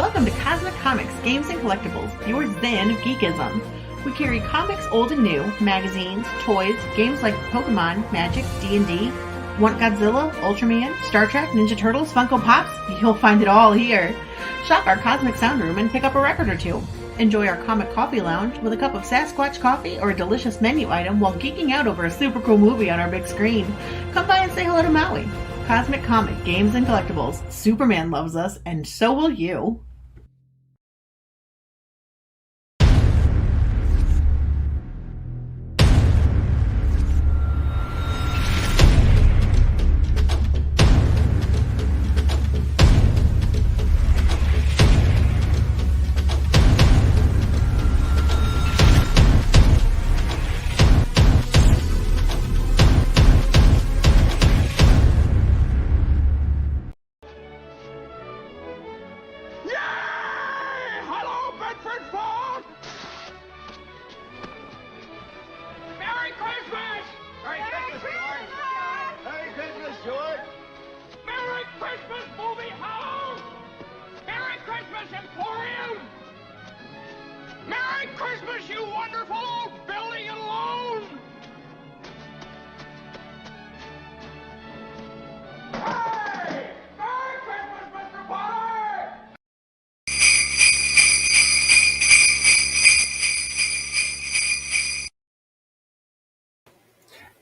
Welcome to Cosmic Comics, Games and Collectibles, your zen of geekism. We carry comics old and new, magazines, toys, games like Pokemon, Magic, D&D. Want Godzilla, Ultraman, Star Trek, Ninja Turtles, Funko Pops? You'll find it all here. Shop our Cosmic Sound Room and pick up a record or two. Enjoy our Comic Coffee Lounge with a cup of Sasquatch coffee or a delicious menu item while geeking out over a super cool movie on our big screen. Come by and say hello to Maui. Cosmic Comic, Games and Collectibles. Superman loves us, and so will you.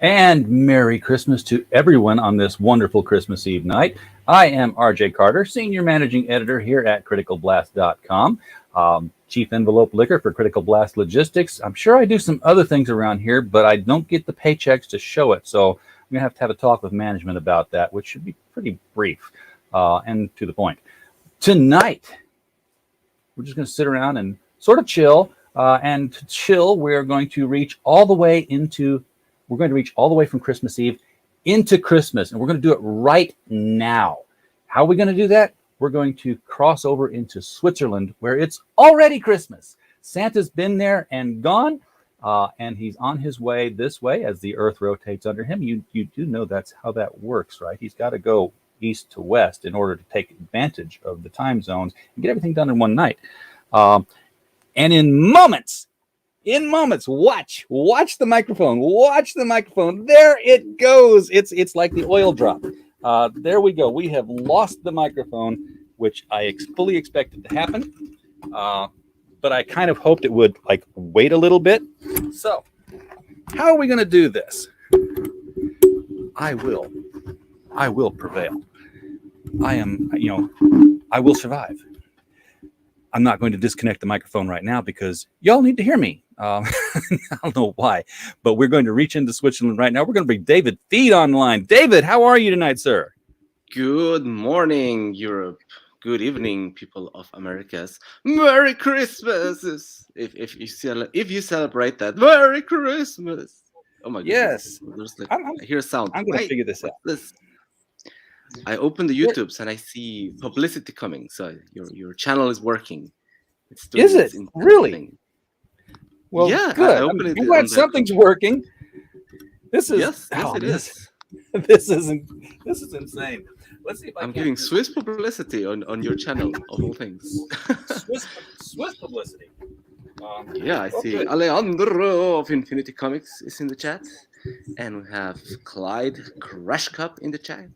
And Merry Christmas to everyone on this wonderful Christmas Eve night. I am RJ Carter, Senior Managing Editor here at CriticalBlast.com, Chief Envelope Licker for Critical Blast Logistics. I'm sure I do some other things around here, but I don't get the paychecks to show it. So I'm going to have a talk with management about that, which should be pretty brief and to the point. Tonight, we're just going to sit around and sort of chill. And to chill, we're going to reach all the way from Christmas Eve into Christmas, and we're going to do it right now. How are we going to do that? We're going to cross over into Switzerland, where it's already Christmas. Santa's been there and gone, and he's on his way this way as the Earth rotates under him. You do know that's how that works, right? He's got to go east to west in order to take advantage of the time zones and get everything done in one night. And in moments, watch the microphone. Watch the microphone. There it goes. It's like the oil drop. There we go. We have lost the microphone, which I fully expected to happen. But I kind of hoped it would wait a little bit. So how are we going to do this? I will prevail. I will survive. I'm not going to disconnect the microphone right now because y'all need to hear me. I don't know why, but we're going to reach into Switzerland right now. We're going to bring David Feed online. David, how are you tonight, sir? Good morning, Europe. Good evening, people of Americas. Merry Christmas! If you celebrate that, Merry Christmas! Oh my goodness! Yes, I hear a sound. I'm going to figure this out. I open the YouTubes and I see publicity coming. So your channel is working. Is it really? Thing. Well, yeah, good. I'm glad something's working. This is it is. This is insane. Let's see if I'm giving Swiss publicity on your channel of all things. Swiss publicity. Yeah, I see. Alejandro of Infinity Comics is in the chat, and we have Clyde Crash Cup in the chat.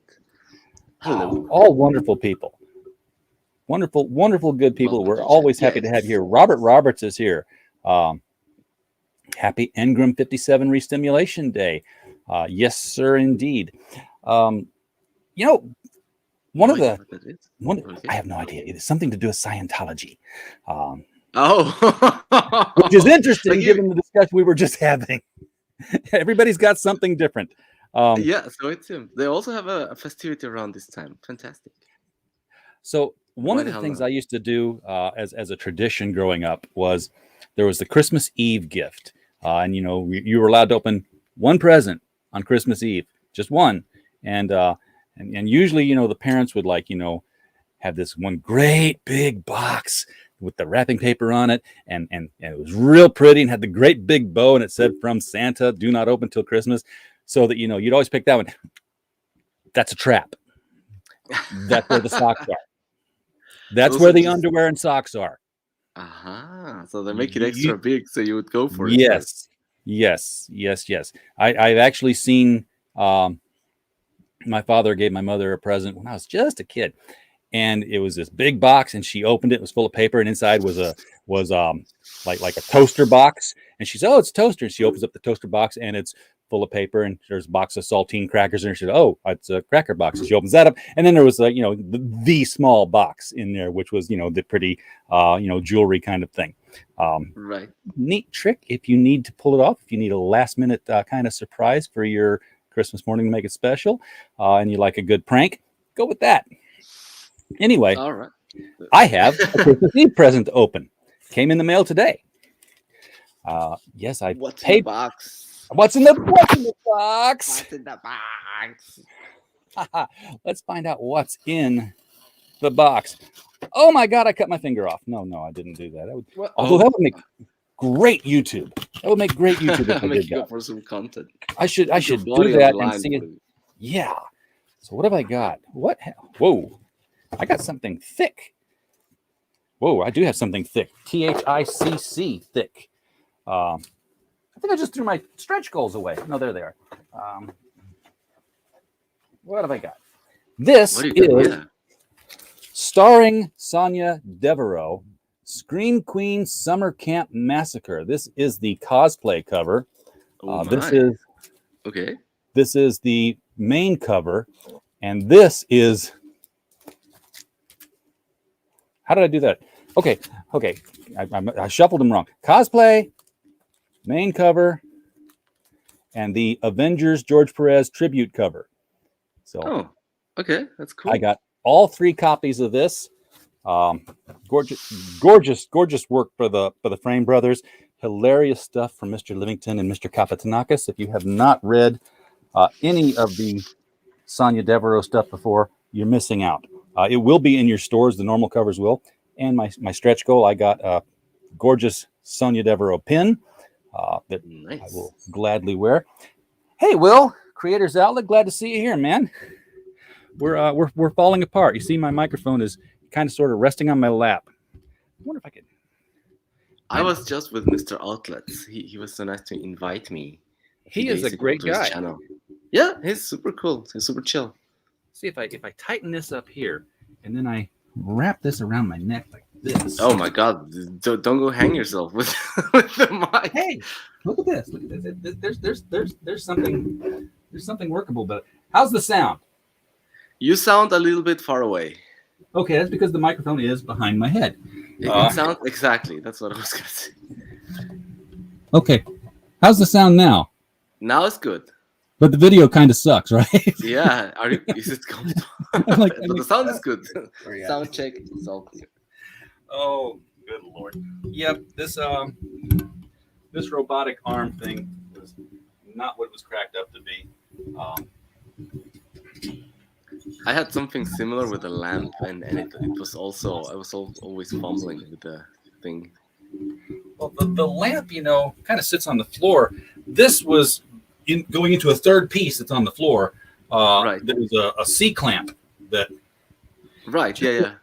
Hello. All wonderful people. Wonderful, good people. We're always happy to have you here. Robert Roberts is here. Happy Engram 57 Restimulation Day. Yes, sir, indeed. I have no idea. It's something to do with Scientology. Which is interesting given the discussion we were just having. Everybody's got something different. So it's him. They also have a festivity around this time. Fantastic. So one of the things I used to do as a tradition growing up was there was the Christmas Eve gift. And, you were allowed to open one present on Christmas Eve, just one. And usually, the parents would have this one great big box with the wrapping paper on it. And it was real pretty and had the great big bow. And it said, "From Santa, do not open till Christmas." So that, you'd always pick that one. That's a trap. That's where the socks are. That's Those where are the just underwear and socks are. so they make it extra You, big, so you would go for it first. yes. I've actually seen. My father gave my mother a present when I was just a kid, and it was this big box, and she opened it. It was full of paper, and inside was like a toaster box. And she said, "Oh, it's a toaster." And she opens up the toaster box, and it's full of paper, and there's a box of saltine crackers. And she said, "Oh, it's a cracker box." And she opens that up, and then there was the small box in there, which was the pretty jewelry kind of thing. Right. Neat trick if you need to pull it off. If you need a last minute kind of surprise for your Christmas morning to make it special, and you like a good prank, go with that. Anyway, All right. I have a Christmas Eve present to open. Came in the mail today. Yes, I What's in the paid. box? What's in the box? What's in the box? Let's find out what's in the box. Oh my God, I cut my finger off. No, I didn't do that. Although that would make great YouTube. That would make great YouTube if I did Make up that. for some content. I should Your do body on that the and line, see it. please. Yeah. So what have I got? Whoa. I got something thick. Whoa, I do have something thick. THICC thick. I think I just threw my stretch goals away. No, there they are. What have I got? This What do you is got? Yeah. starring Sonia Devereaux, Scream Queen Summer Camp Massacre. This is the cosplay cover. Oh This okay. is the main cover, and this is. How did I do that? Okay. I shuffled them wrong. Cosplay, main cover, and the Avengers George Perez tribute cover. So, Oh, okay. That's cool. I got all 3 copies of this. Gorgeous work for the Frame Brothers. Hilarious stuff from Mr. Livington and Mr. Kapatanakis. If you have not read any of the Sonia Devereaux stuff before, you're missing out. It will be in your stores. The normal covers will. And my stretch goal, I got a gorgeous Sonia Devereaux pin that Nice. I will gladly wear. Hey, Will, Creators Outlet, glad to see you here, man. We're falling apart. You see, my microphone is kind of sort of resting on my lap. I wonder if I could. I was just with Mr. Outlets. He was so nice to invite me. He is a days ago great to his guy. channel. Yeah, he's super cool. He's super chill. See if I tighten this up here, and then I wrap this around my neck like this. Oh my God! Don't go hang yourself with with the mic. Hey, look at this. Look at this. There's something workable about it. How's the sound? You sound a little bit far away. Okay, that's because the microphone is behind my head. It sounds exactly. That's what I was gonna say. Okay, how's the sound now? Now it's good. But the video kind of sucks, right? Yeah. Is it comfortable? Like- But the sound is good. Sound check. It's all clear. Oh, good Lord. Yep, this robotic arm thing was not what it was cracked up to be. I had something similar with the lamp, and it was also I was always fumbling with the thing. Well, the lamp, kind of sits on the floor. This was going into a third piece that's on the floor. Right. There was a C clamp that Right. Yeah.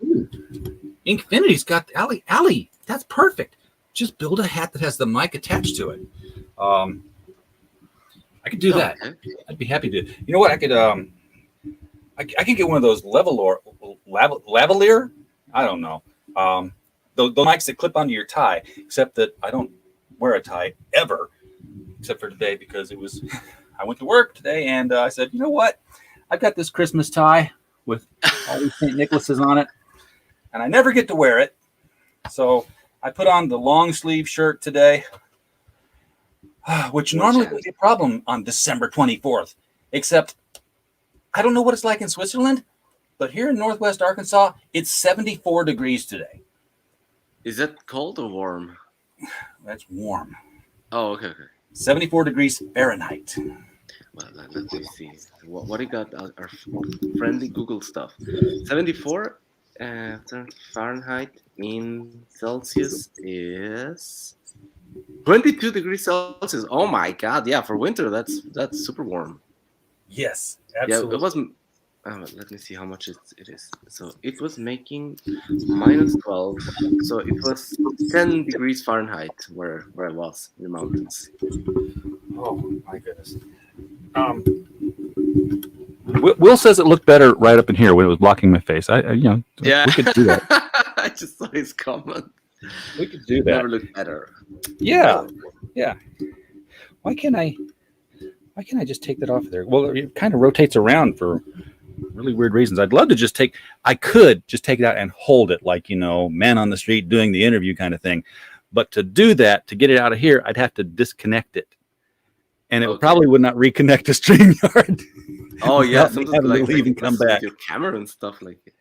Inkfinity's got. Allie, that's perfect. Just build a hat that has the mic attached to it. I could do that. Okay. I'd be happy to. You know what? I could. I can get one of those lavalier. I don't know. The mics that clip onto your tie. Except that I don't wear a tie ever, except for today because it was. I went to work today and I said, you know what? I've got this Christmas tie with all these St. Nicholases on it, and I never get to wear it. So I put on the long sleeve shirt today, which normally would be a problem on December 24th, except I don't know what it's like in Switzerland, but here in Northwest Arkansas, it's 74 degrees today. Is that cold or warm? That's warm. Oh, okay. 74 degrees Fahrenheit. Well, let me see. What do you got? Our friendly Google stuff. 74 Fahrenheit in Celsius is 22 degrees Celsius. Oh my God! Yeah, for winter, that's super warm. Yes, Yeah, it wasn't. let me see how much it is. So it was making -12. So it was 10 degrees Fahrenheit where I was in the mountains. Oh my goodness. Will says it looked better right up in here when it was blocking my face. Yeah, we could do that. I just saw his comment. We could do that. Never looked better. Yeah. Why can't I just take that off of there? Well, it kind of rotates around for really weird reasons. I'd love to I could just take it out and hold it like, man on the street doing the interview kind of thing. But to do that, to get it out of here, I'd have to disconnect it. And it probably would not reconnect to StreamYard. Oh, yeah. Have to leave and come back. Your camera and stuff like it.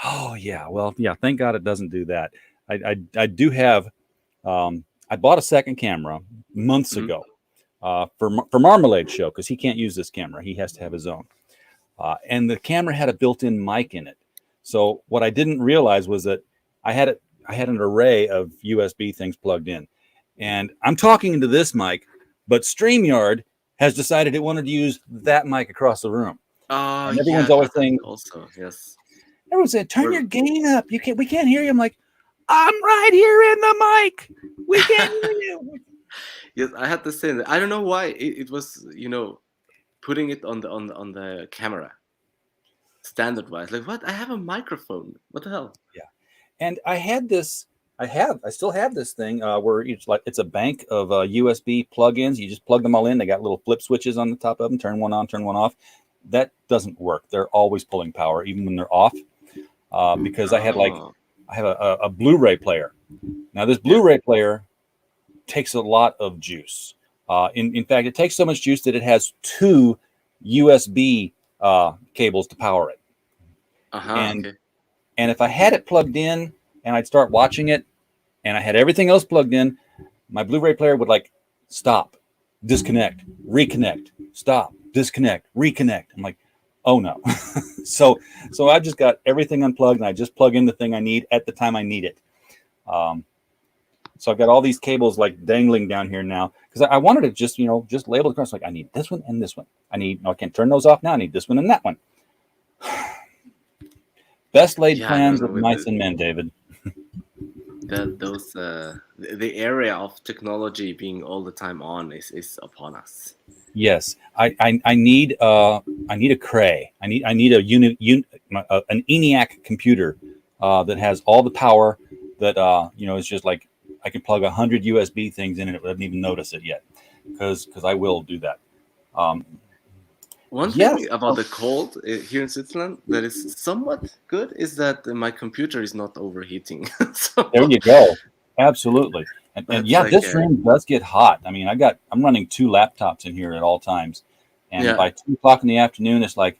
Oh, yeah. Well, yeah, thank God it doesn't do that. I do have, I bought a second camera months ago for Marmalade Show because he can't use this camera. He has to have his own. And the camera had a built-in mic in it. So what I didn't realize was that I had an array of USB things plugged in. And I'm talking into this mic, but StreamYard has decided it wanted to use that mic across the room. And everyone's always saying, also, yes. Everyone's saying, turn your gain up. We can't hear you. I'm like, I'm right here in the mic. We can't hear you. Yes, I had to say that. I don't know why it was, putting it on the camera, standard wise. Like, what? I have a microphone. What the hell? Yeah, and I still have this thing where it's a bank of USB plugins. You just plug them all in. They got little flip switches on the top of them. Turn one on, turn one off. That doesn't work. They're always pulling power, even when they're off. Because I have a Blu-ray player. Now this Blu-ray player takes a lot of juice. In fact, it takes so much juice that it has 2 USB cables to power it. And if I had it plugged in and I'd start watching it and I had everything else plugged in, my Blu-ray player would stop, disconnect, reconnect, stop, disconnect, reconnect. I'm like, oh no. so I've just got everything unplugged and I just plug in the thing I need at the time I need it. So I've got all these cables dangling down here now because I wanted to just label across I need this one and this one. I can't turn those off now. I need this one and that one. Best laid plans of mice and men, David. The area of technology being all the time on is upon us. Yes, I need a Cray. I need an ENIAC computer that has all the power that it's just I can plug 100 USB things in and it wouldn't even notice it yet because I will do that. One thing about the cold here in Switzerland that is somewhat good is that my computer is not overheating. There you go. Absolutely. And this room does get hot. I mean, I'm running 2 laptops in here at all times. And by 2 o'clock in the afternoon, it's like,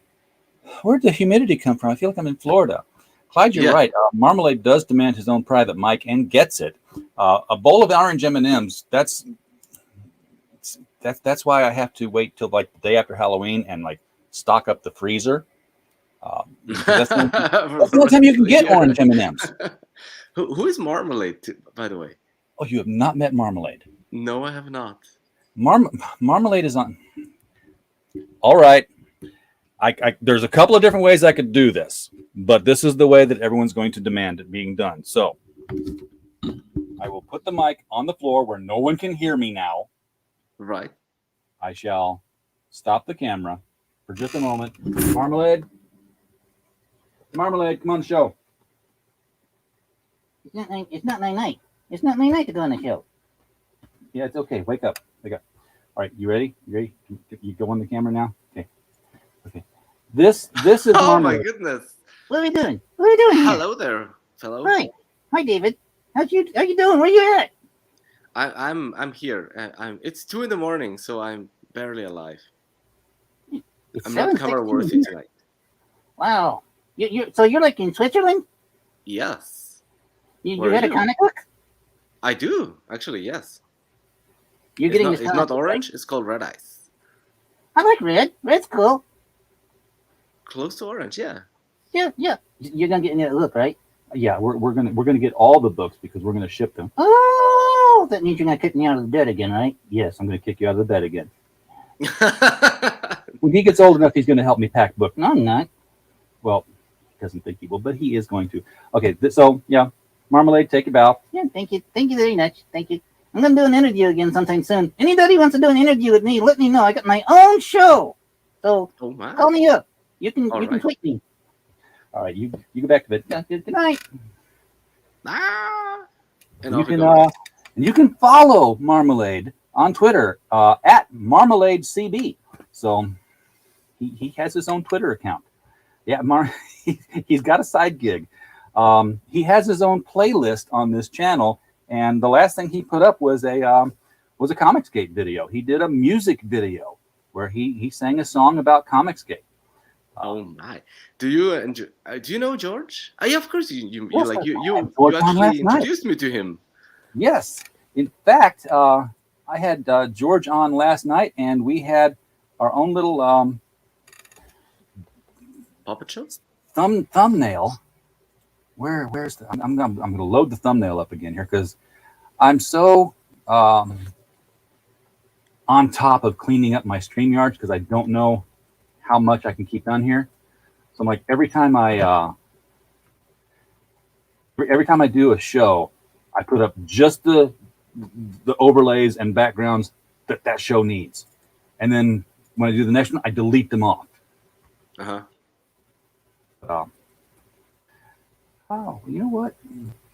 where'd the humidity come from? I feel like I'm in Florida. Clyde, you're right. Marmalade does demand his own private mic and gets it. A bowl of orange M&Ms, that's why I have to wait till the day after Halloween and stock up the freezer. That's the only time you can get orange M&Ms. Who is Marmalade, by the way? Oh, you have not met Marmalade? No, I have not. Marmalade is on. All right. There's a couple of different ways I could do this, but this is the way that everyone's going to demand it being done. So I will put the mic on the floor where no one can hear me now. Right. I shall stop the camera for just a moment. Marmalade, come on the show. It's not my night. It's not my night to go on the show. Yeah, it's okay. Wake up. All right, you ready? You go on the camera now? Okay. This is oh Marmalade. My goodness. What are we doing? What are we doing here? Hello there, fellow. Hi, David. How you doing? Where you at? I'm here. It's 2 a.m, so I'm barely alive. I'm not camera worthy tonight. Wow. So you're in Switzerland? Yes. You had a comic book? I do, actually, yes. It's not orange, right? It's called Red Ice. I like red. Red's cool. Close to orange, yeah. Yeah. You're gonna get in there look, right? Yeah, we're gonna get all the books because we're gonna ship them. Oh, that means you're gonna kick me out of the bed again, right? Yes, I'm gonna kick you out of the bed again. When he gets old enough, he's gonna help me pack books. No, I'm not. Well, he doesn't think he will, but he is going to. Okay, so yeah, Marmalade, take a bow. Yeah, thank you. Thank you very much. Thank you. I'm gonna do an interview again sometime soon. Anybody wants to do an interview with me, let me know. I got my own show. So Oh my. call me up. You can All you can right. tweet me. All right, you go back to bed. Yeah, good night. Ah! And You off we can go. and you can follow Marmalade on Twitter at MarmaladeCB. So he has his own Twitter account. Yeah, he's got a side gig. He has his own playlist on this channel, and the last thing he put up was a Comicsgate video. He did a music video where he sang a song about Comicsgate. Oh my! Do you know George? Yeah, of course you Yes, like I you had George on last actually night. introduced me to him. Yes, in fact, I had George on last night, and we had our own little Puppet show. thumbnail. Where's the? I'm going to load the thumbnail up again here because I'm so on top of cleaning up my StreamYards because I don't know how much I can keep done here. So I'm like every time I do a show, I put up just the overlays and backgrounds that show needs, and then when I do the next one, I delete them off. Uh huh. Oh, you know what?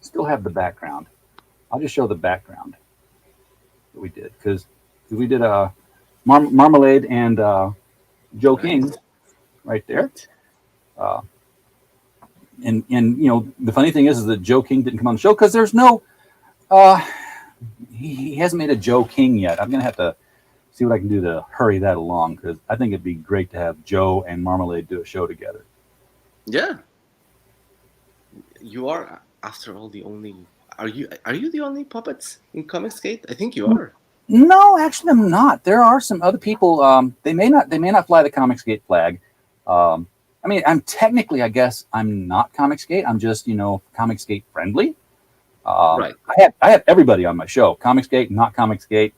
Still have the background. I'll just show the background that we did because we did a Marmalade and Joe King right there. And you know the funny thing is that Joe King didn't come on the show because there's no he hasn't made a Joe King yet. I'm gonna have to see what I can do to hurry that along because I think it'd be great to have Joe and Marmalade do a show together. Yeah. You are, after all, the only. Are you the only puppets in Comicsgate? I think you are. No, actually, I'm not. There are some other people. They may not fly the Comicsgate flag. I mean, I'm technically, I guess, I'm not Comicsgate. I'm just, Comicsgate friendly. Right. I have everybody on my show. Comicsgate, not Comicsgate.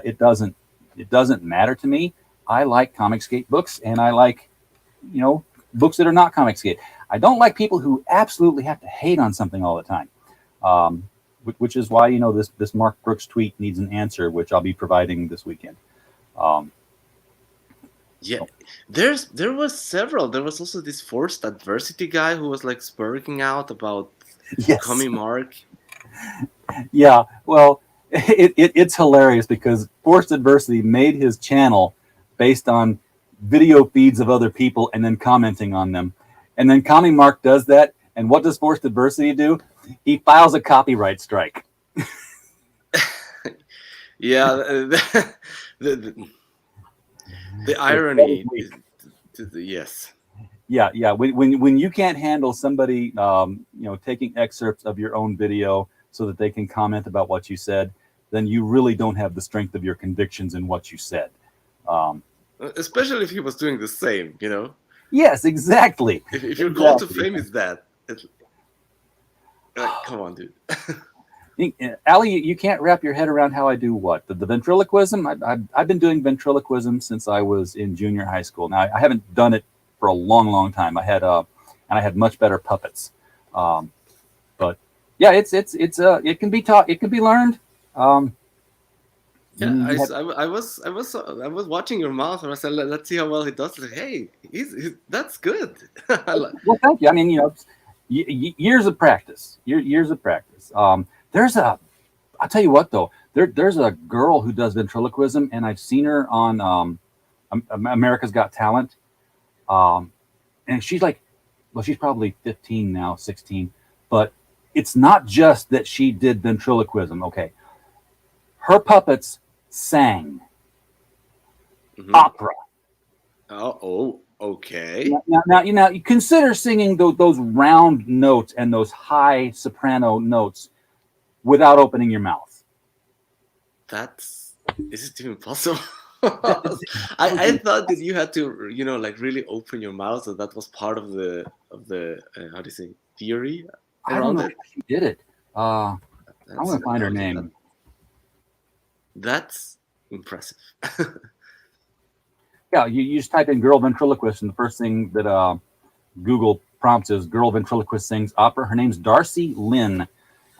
It doesn't matter to me. I like Comicsgate books, and I like, books that are not Comicsgate. I don't like people who absolutely have to hate on something all the time. Which is why this Mark Brooks tweet needs an answer, which I'll be providing this weekend. Yeah, there was several. There was also this forced adversity guy who was like spurring out about Yes. Commie Mark. Yeah, well, it's hilarious because Forced Adversity made his channel based on video feeds of other people and then commenting on them. And then Commie Mark does that, and what does Forced Adversity do? He files a copyright strike. Yeah, the irony. Yes. Yeah. When you can't handle somebody, taking excerpts of your own video so that they can comment about what you said, then you really don't have the strength of your convictions in what you said. Especially if he was doing the same, Yes, exactly. If your call to fame is that, come on, dude. Ali, you can't wrap your head around how I do what? The ventriloquism? I've been doing ventriloquism since I was in junior high school. Now, I haven't done it for a long, long time. I had much better puppets. But yeah, it can be taught. It can be learned. Yeah, I was watching your mouth, and I said, "Let's see how well he does." Like, hey, that's good. Well, thank you. I mean, years of practice. Years of practice. I'll tell you what though. There's a girl who does ventriloquism, and I've seen her on America's Got Talent. And she's like, well, she's probably 15 now, 16. But it's not just that she did ventriloquism. Okay, her puppets sang opera. Oh, okay. Now, you consider singing those round notes and those high soprano notes without opening your mouth. Is it even possible? I thought that you had to, really open your mouth, so that was part of the how do you say, theory I don't know how she did it. I'm going to find her name. That's impressive. Yeah, you just type in girl ventriloquist, and the first thing that Google prompts is girl ventriloquist sings opera. Her name's Darcy Lynn.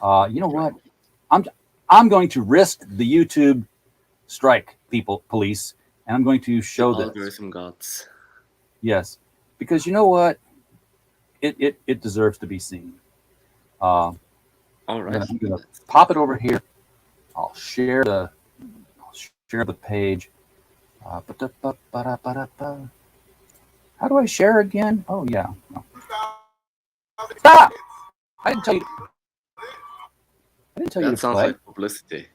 You know what? I'm going to risk the YouTube strike, police, and I'm going to show this. Algorithm gods. Yes, because you know what? It deserves to be seen. All right. I'm gonna pop it over here. I'll share the page. How do I share again? Oh yeah. No. Stop! I didn't tell you. That sounds play. like publicity.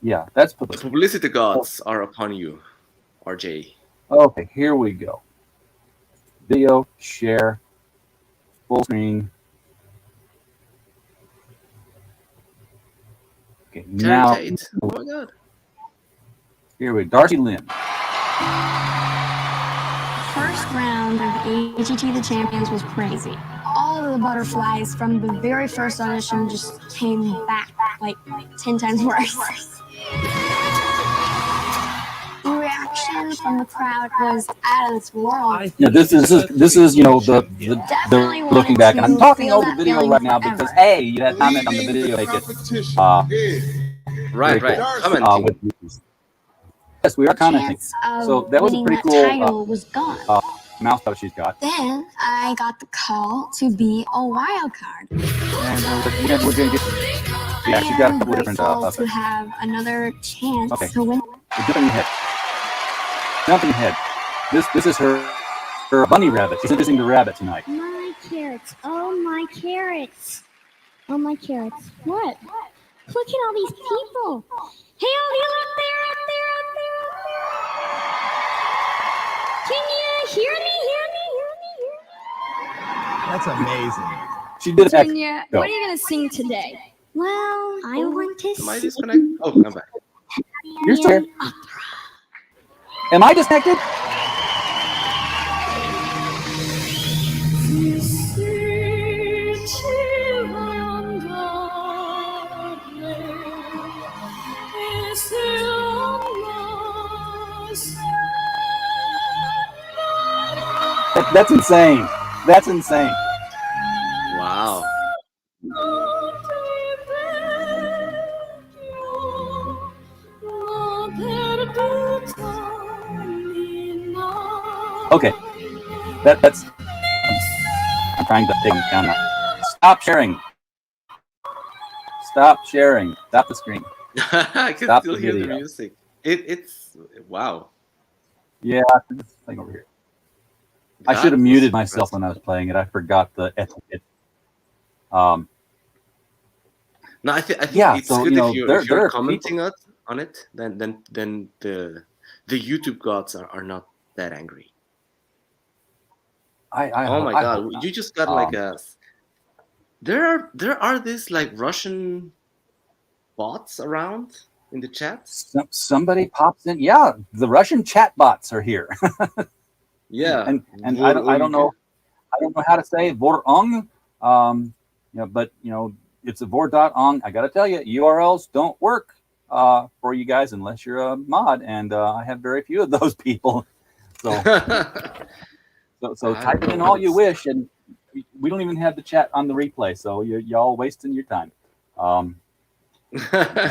Yeah, that's The publicity. publicity gods are upon you, RJ. Okay, here we go. Video, share, full screen. Okay, now Tate. Oh my god. here we go. Darcy Lynn. First round of AGT The Champions was crazy. All of the butterflies from the very first audition just came back like 10 times worse. The reaction from the crowd was out of this world. Yeah, this is you know the looking back, and I'm talking over the video right now because hey, you had comment on the video, make it Right. Commenting. with yes, we are commenting. So that was a pretty cool title was gone. mouse that she's got. Then I got the call to be a wild card. And we're going to get, yeah, she's got a couple different grateful to have another chance to win. We're jumping ahead. Jumping ahead. This is her bunny rabbit. She's introducing the rabbit tonight. My carrots. Oh, my carrots. Oh, my carrots. What? Look at all these people. Hey, all you up there. Can you hear me? That's amazing. She did it back. Junior, Go. what are you going to sing today? Well, I want to Am I sing. disconnected? Oh, I'm back. You're still here. Am I disconnected? That's insane. That's insane. Wow. Okay. That's. I'm trying to take them down now. Stop sharing. Stop sharing. Stop the screen. I can Stop still the hear the video. music. It's wow. Yeah, this thing over here. I That should have was muted myself impressive. when I was playing it. I forgot the etiquette. No, I think Yeah, it's so, good you know, if you're, there- if there you're are commenting on it, then the YouTube gods are not that angry. Oh my I god, hope not. you just got like a. There are these like Russian bots around in the chat. Somebody pops in. Yeah, the Russian chat bots are here. Yeah, and I don't know how to say vorong. But it's a vor.ong. I got to tell you, URLs don't work for you guys unless you're a mod, and I have very few of those people. So I type don't in know all what you it's- wish, and we don't even have the chat on the replay, so y'all wasting your time.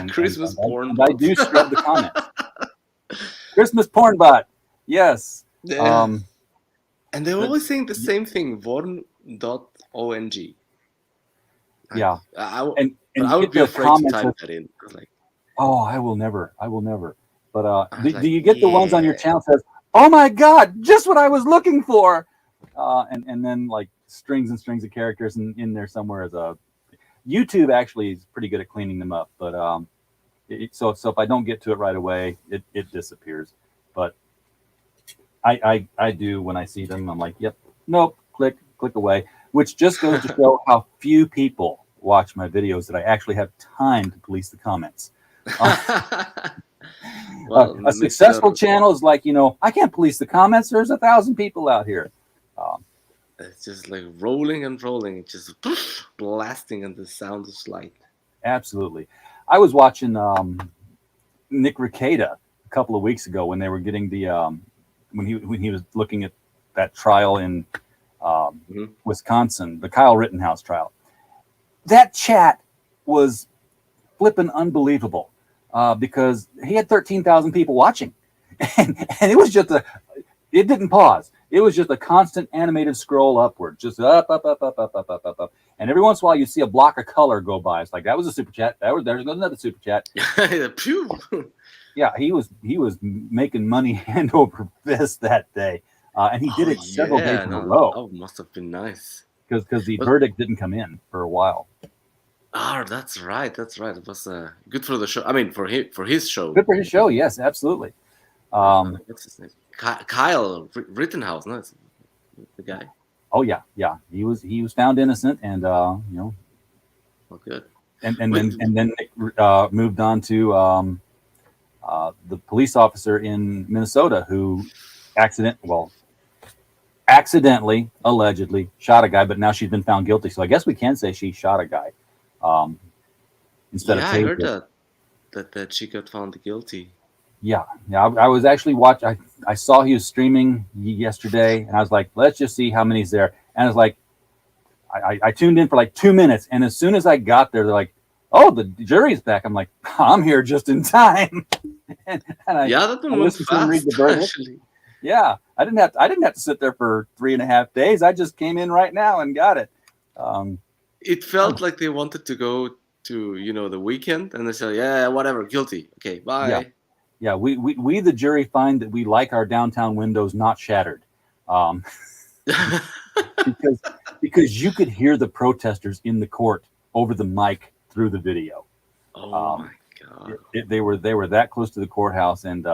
Christmas porn. And I do scrub the comments. Christmas porn bot. Yes. Yeah. And they're but- always saying the same thing, vorn.ong. Yeah. I And would get be the afraid to comments type of, that in. 'Cause, like, oh, I will never. But I was do like, you get the ones on your yeah. channel that says, oh my God, just what I was looking for? And then like strings and strings of characters in there somewhere as a YouTube actually is pretty good at cleaning them up. But so if I don't get to it right away, it disappears. But I do when I see them, I'm like, yep, nope, click away, which just goes to show how few people watch my videos that I actually have time to police the comments. Well, A successful channel is like, I can't police the comments. There's 1,000 people out here. It's just like rolling and rolling. It's just blasting, and the sound is like. Absolutely. I was watching Nick Rekieta a couple of weeks ago when they were getting the when he was looking at that trial in Wisconsin, the Kyle Rittenhouse trial. That chat was flipping unbelievable because he had 13,000 people watching, and it was just it didn't pause. It was just a constant animated scroll upward, just up. And every once in a while, you see a block of color go by. It's like, that was a super chat. There's another super chat. Phew. Yeah, he was making money hand over fist that day, and he did it several days in a row. Oh, must have been nice. Because the verdict didn't come in for a while. Oh, that's right. It was good for the show. I mean, for his show. Good for his show. Yes, absolutely. What's his name? Kyle Rittenhouse. No, it's the guy. Oh yeah. He was found innocent, and Oh, good. and then moved on to the police officer in Minnesota who accidentally, allegedly shot a guy, but now she's been found guilty. So I guess we can say she shot a guy. Instead of I heard that she got found guilty. Yeah. I was actually watching. I saw he was streaming yesterday, and I was like, let's just see how many's there. And I was like, I tuned in for like 2 minutes, and as soon as I got there, they're like, "Oh, the jury's back." I'm like, I'm here just in time. and that one went fast, actually. Yeah, I didn't have to sit there for 3.5 days. I just came in right now and got it. It felt like they wanted to go to the weekend, and they said, "Yeah, whatever, guilty. Okay, bye." Yeah. We the jury find that we like our downtown windows not shattered, because you could hear the protesters in the court over the mic through the video. Oh my God! They were that close to the courthouse, and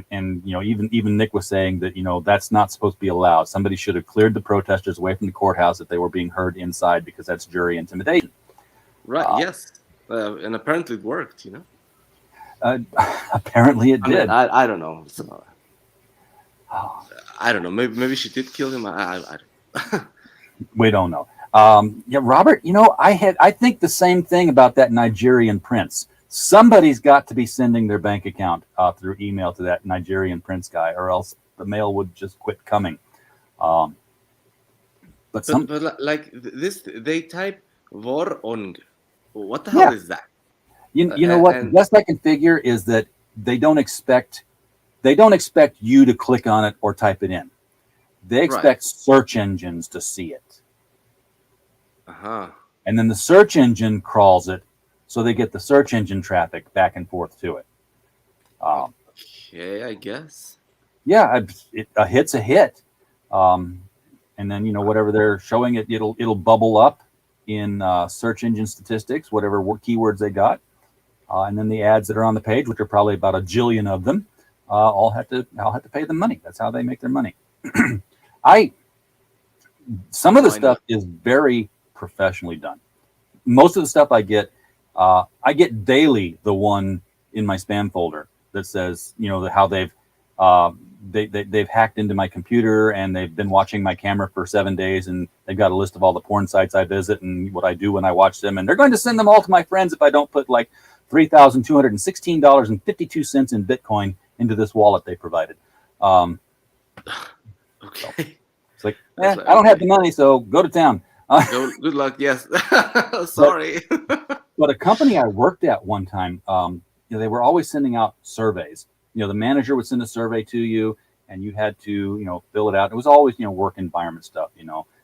even Nick was saying that that's not supposed to be allowed. Somebody should have cleared the protesters away from the courthouse if they were being heard inside, because that's jury intimidation. Right. Yes. And apparently it worked. Apparently it did. I don't know. I don't know. Maybe she did kill him. I We don't know. Robert. I think the same thing about that Nigerian prince. Somebody's got to be sending their bank account through email to that Nigerian prince guy, or else the mail would just quit coming. But like this, they type Vorong. What the hell is that? You know what? The best I can figure is that they don't expect you to click on it or type it in. They expect search engines to see it. And then the search engine crawls it, so they get the search engine traffic back and forth to it. Okay, I guess. Yeah, a hit's a hit. And then whatever they're showing it'll bubble up in search engine statistics, whatever keywords they got. And then the ads that are on the page, which are probably about a jillion of them, I'll have to pay them money. That's how they make their money. Some of the stuff is very professionally done. Most of the stuff I get daily the one in my spam folder that says how they've hacked into my computer, and they've been watching my camera for 7 days, and they've got a list of all the porn sites I visit and what I do when I watch them, and they're going to send them all to my friends if I don't put like $3,216.52 in Bitcoin into this wallet they provided. Okay. So it's like, I don't have the money, so go to town. Good luck. Yes. Sorry. But a company I worked at one time, they were always sending out surveys. The manager would send a survey to you, and you had to, fill it out. It was always, work environment stuff,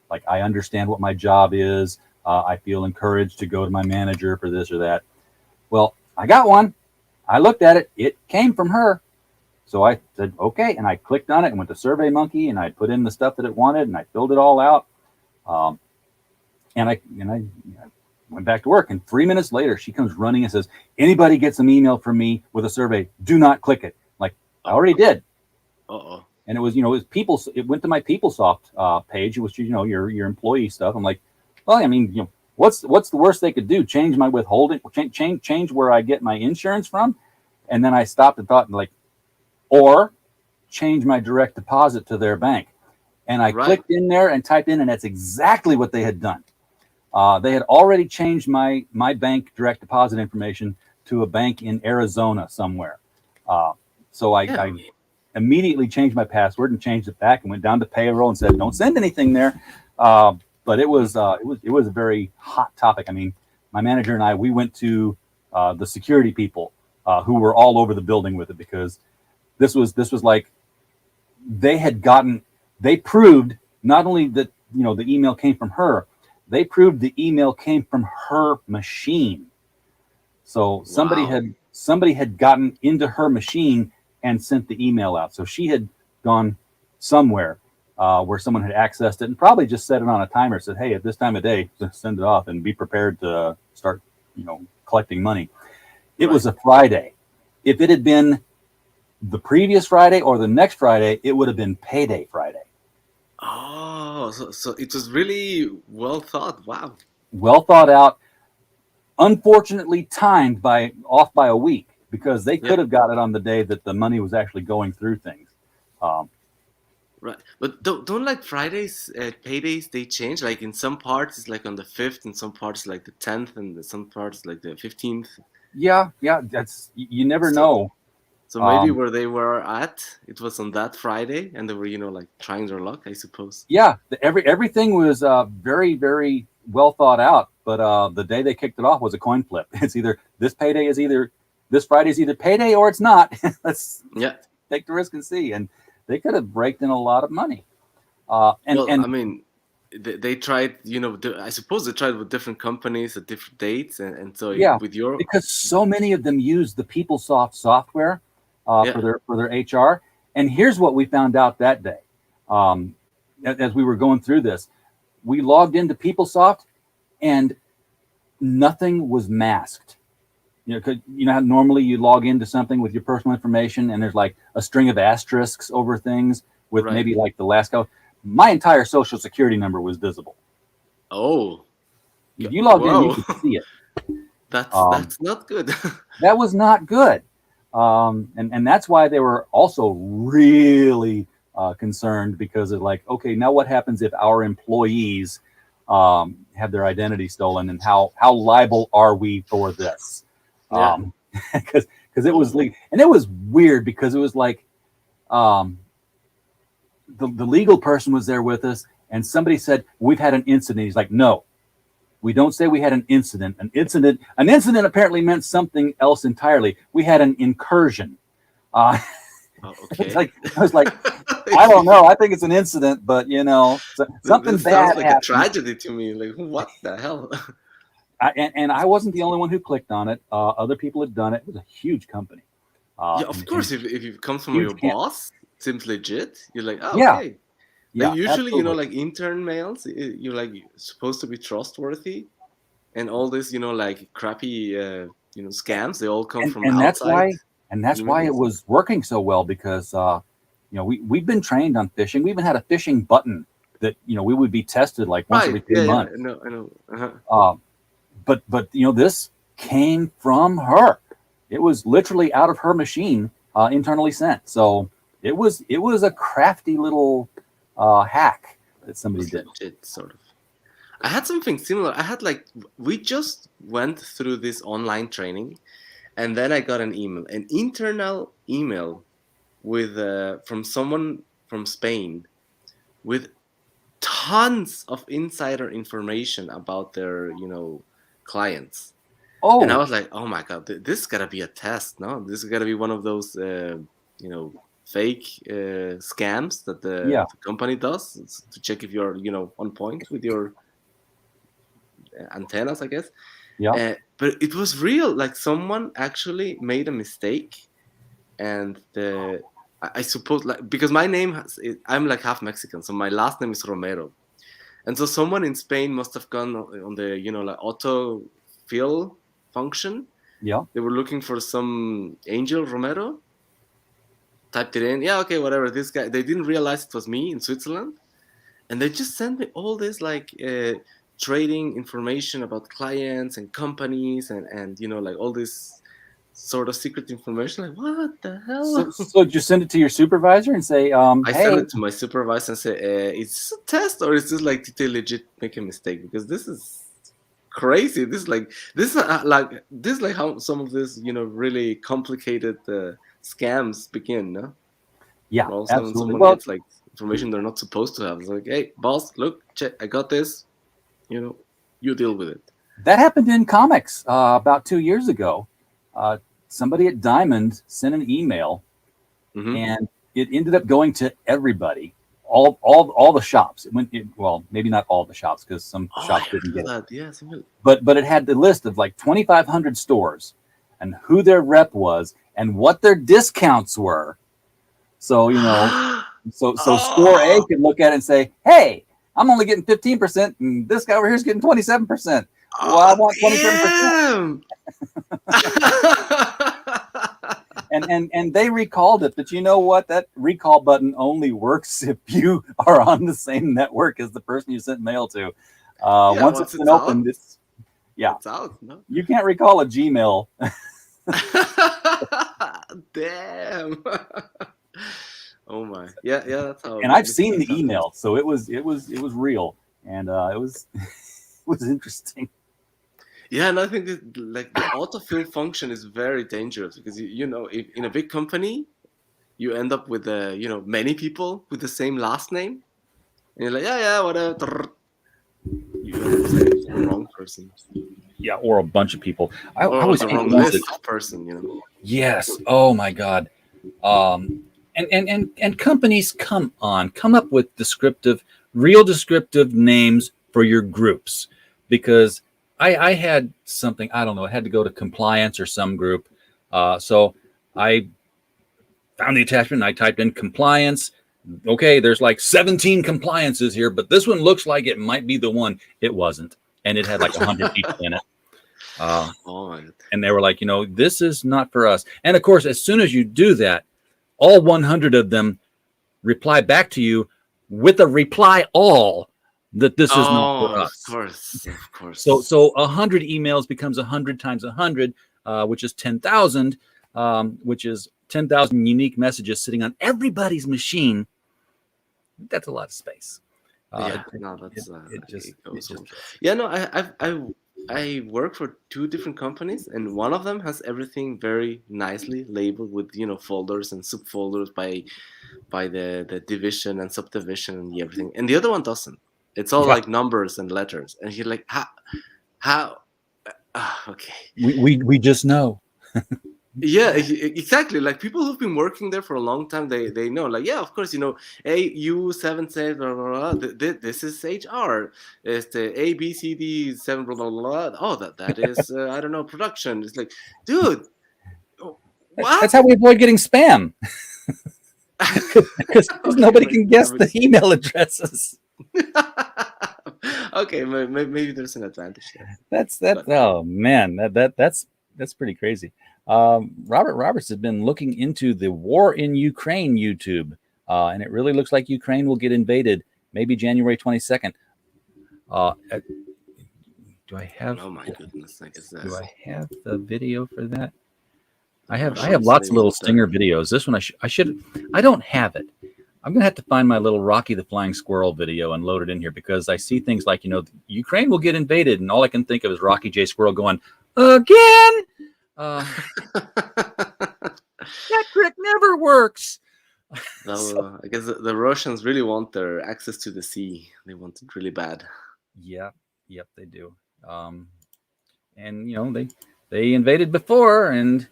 like, I understand what my job is. I feel encouraged to go to my manager for this or that. Well, I got one. I looked at it. It came from her. So I said, okay. And I clicked on it and went to Survey Monkey, and I put in the stuff that it wanted, and I filled it all out. And I went back to work, and 3 minutes later, she comes running and says, anybody gets an email from me with a survey, do not click it. Like, I already did. Uh-oh. And it was, it went to my PeopleSoft page, which, your employee stuff. I'm like, well, I mean, what's the worst they could do? Change my withholding, change where I get my insurance from. And then I stopped and thought, like, or change my direct deposit to their bank. And I clicked in there and typed in, and that's exactly what they had done. They had already changed my bank direct deposit information to a bank in Arizona somewhere. So I immediately changed my password and changed it back and went down to payroll and said, "Don't send anything there." But it was a very hot topic. I mean, my manager and I, we went to the security people who were all over the building with it, because this was like they proved not only that the email came from her, they proved the email came from her machine. So somebody had gotten into her machine and sent the email out. So she had gone somewhere where someone had accessed it and probably just set it on a timer, said, "Hey, at this time of day, send it off and be prepared to start, collecting money." It was a Friday. If it had been the previous Friday or the next Friday, it would have been payday Friday. Oh, so it was really well thought. Wow. Well thought out. Unfortunately timed off by a week, because they could have got it on the day that the money was actually going through things. Right, but don't like Fridays, paydays, they change. Like in some parts it's like on the 5th, in some parts like the 10th, and some parts like the 15th. Yeah, that's, you never know. So maybe where they were at, it was on that Friday, and they were like trying their luck, I suppose. Yeah, everything was very, very well thought out, but the day they kicked it off was a coin flip. It's either this Friday is either payday or it's not. Let's take the risk and see. And they could have raked in a lot of money. I mean, they tried, I suppose they tried with different companies at different dates, and so with your, because so many of them use the PeopleSoft software for their HR. And here's what we found out that day, as we were going through this. We logged into PeopleSoft, and nothing was masked. How normally you log into something with your personal information, and there's like a string of asterisks over things with maybe like the last code. My entire social security number was visible. Oh, if you logged in, you could see it. That's not good. That was not good, and that's why they were also really concerned, because of like, okay, now what happens if our employees have their identity stolen, and how liable are we for this? Because it was legal, and it was weird, because it was like the legal person was there with us, and somebody said, "We've had an incident." He's like, "No, we don't say we had an incident. An incident apparently meant something else entirely. We had an incursion." Okay. I was like, I don't know. I think it's an incident, but something this bad sounds like happened. a tragedy to me. Like, what the hell? And I wasn't the only one who clicked on it. Other people had done it. It was a huge company. Of course, if it comes from your boss, it seems legit. You're like, oh, okay. Yeah, usually, absolutely. like intern mails, you're like supposed to be trustworthy, and all this, like crappy, scams. They all come from outside. That's why it was working so well, because we've been trained on phishing. We even had a phishing button that we would be tested like once every 3 months. I know. Uh-huh. But this came from her. It was literally out of her machine, internally sent. So it was a crafty little hack that somebody did. Legit, sort of. I had something similar. We just went through this online training, and then I got an internal email with from someone from Spain with tons of insider information about their clients. Oh, and I was like, oh my god, this gotta be a test. No, this is gotta be one of those fake scams that the company does to check if you're on point with your antennas, I guess. But it was real. Like, someone actually made a mistake, and I suppose, like, because my name I'm like half Mexican, so my last name is Romero, and so someone in Spain must have gone on the like auto fill function. They were looking for some Angel Romero, typed it in. Okay, whatever. This guy, they didn't realize it was me in Switzerland, and they just sent me all this like trading information about clients and companies, and like all this sort of secret information. Like, what the hell? So did you send it to your supervisor and say, I sent it to my supervisor and say, is this a test, or is this like, did they legit make a mistake? Because this is crazy. This is like how some of this really complicated scams begin, no? Yeah, Also, when absolutely. someone Well, gets like information they're not supposed to have, it's like, hey, boss, look, check, I got this. You know, you deal with it. that happened in comics about 2 years ago. Somebody at Diamond sent an email, Hmm. and it ended up going to everybody, all the shops. Well, maybe not all the shops because some Oh, shops I didn't heard get it. that. Yeah, something. But it had the list of like 2,500 stores and who their rep was and what their discounts were. So so store A Oh, could look at it and say, "Hey, I'm only getting 15%, and this guy over here is getting 27%. Well, I want 27%." damn. And they recalled it, but you know what? That recall button only works if you are on the same network as the person you sent mail to. Yeah, Once once it's been it's out, opened, it's out. No. you can't recall a Gmail. Damn. Oh my. Yeah, that's how. And I've seen the mistakes happen. email, so it was real, and it was it was interesting. Yeah, and I think that, like, the autofill function is very dangerous because if, in a big company, you end up with many people with the same last name, and you're like, yeah, whatever. You end up sending to the wrong person, Yeah, or a bunch of people. I or was the thinking wrong once list of person. yes. Oh my God. And companies come up with real descriptive names for your groups, because I had something, I don't know, I had to go to compliance or some group. So I found the attachment and I typed in compliance. Okay, there's like 17 compliances here, but this one looks like it might be the one. It wasn't. And it had like 100 people in it. Oh my God. And they were like, this is not for us. And of course, as soon as you do that, all 100 of them reply back to you with a reply all that this is not for us. Of course. So 100 emails becomes 100 times 100, which is 10,000, which is 10,000 unique messages sitting on everybody's machine. That's a lot of space. Yeah, no, that's it just goes it on. just- Yeah, no, I work for 2 different companies, and one of them has everything very nicely labeled with folders and subfolders by the division and subdivision and everything, and the other one doesn't. It's all Yeah. like numbers and letters, and you're like, how? Okay. we just know. Yeah, exactly. Like, people who've been working there for a long time, they know. Like, yeah, of course, AU7 says blah, blah, blah. This is HR. It's the ABCD7 blah blah blah. Oh, that is I don't know, production. It's like, dude, what? That's how we avoid getting spam. Because nobody can guess the email addresses. Okay, maybe there's an advantage there. That's oh man, that's pretty crazy. Robert Roberts has been looking into the war in Ukraine YouTube, and it really looks like Ukraine will get invaded maybe January 22nd. Do I have? Oh my goodness! I guess Do I have the video for that? I Sure, have lots of little it's stinger videos. This one I should. I don't have it. I'm gonna have to find my little Rocky the Flying Squirrel video and load it in here, because I see things like Ukraine will get invaded, and all I can think of is Rocky J. Squirrel going again. That trick never works. No, I guess the Russians really want their access to the sea. They want it really bad. Yep, they do. And they invaded before, and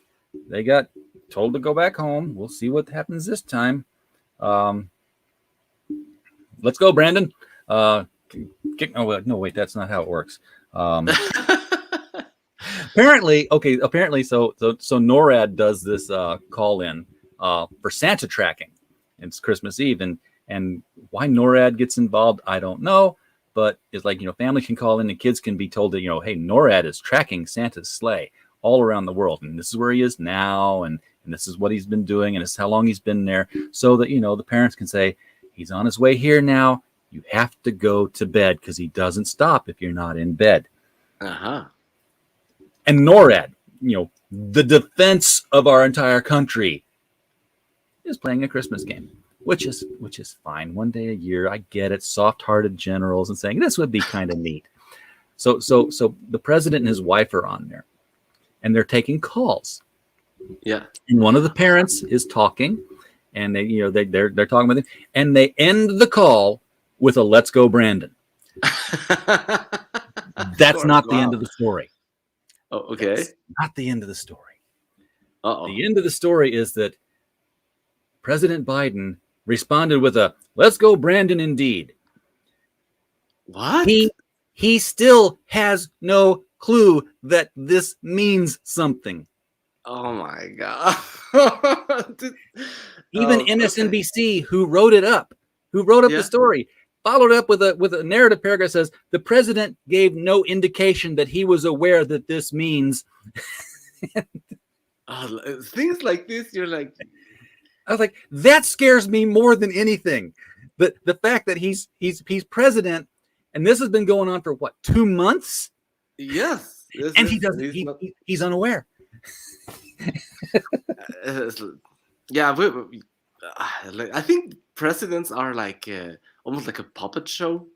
they got told to go back home. We'll see what happens this time. Let's go, Brandon. No, wait, that's not how it works. Apparently, so NORAD does this call in for Santa tracking. It's Christmas Eve, and why NORAD gets involved, I don't know. But it's like, family can call in and kids can be told that, hey, NORAD is tracking Santa's sleigh all around the world, and this is where he is now, and this is what he's been doing, and this is how long he's been there, so that the parents can say, he's on his way here now. You have to go to bed, because he doesn't stop if you're not in bed. Uh-huh. And NORAD, the defense of our entire country, is playing a Christmas game, which is fine. One day a year, I get it. Soft-hearted generals and saying this would be kind of neat. So the president and his wife are on there, and they're taking calls. Yeah. And one of the parents is talking, and they're talking with him, and they end the call with a "Let's go, Brandon." That's not the end of the story. Oh, okay. That's not the end of the story. Uh-oh. The end of the story is that President Biden responded with a "Let's go, Brandon," indeed. What? He still has no clue that this means something. Oh my god. Even Okay. MSNBC, who wrote the story, followed up with a narrative paragraph that says the president gave no indication that he was aware that this means. Things like this, you're like, I was like, that scares me more than anything. The fact that he's president, and this has been going on for what, 2 months, yes, and he's unaware. Yeah, I think presidents are like almost like a puppet show.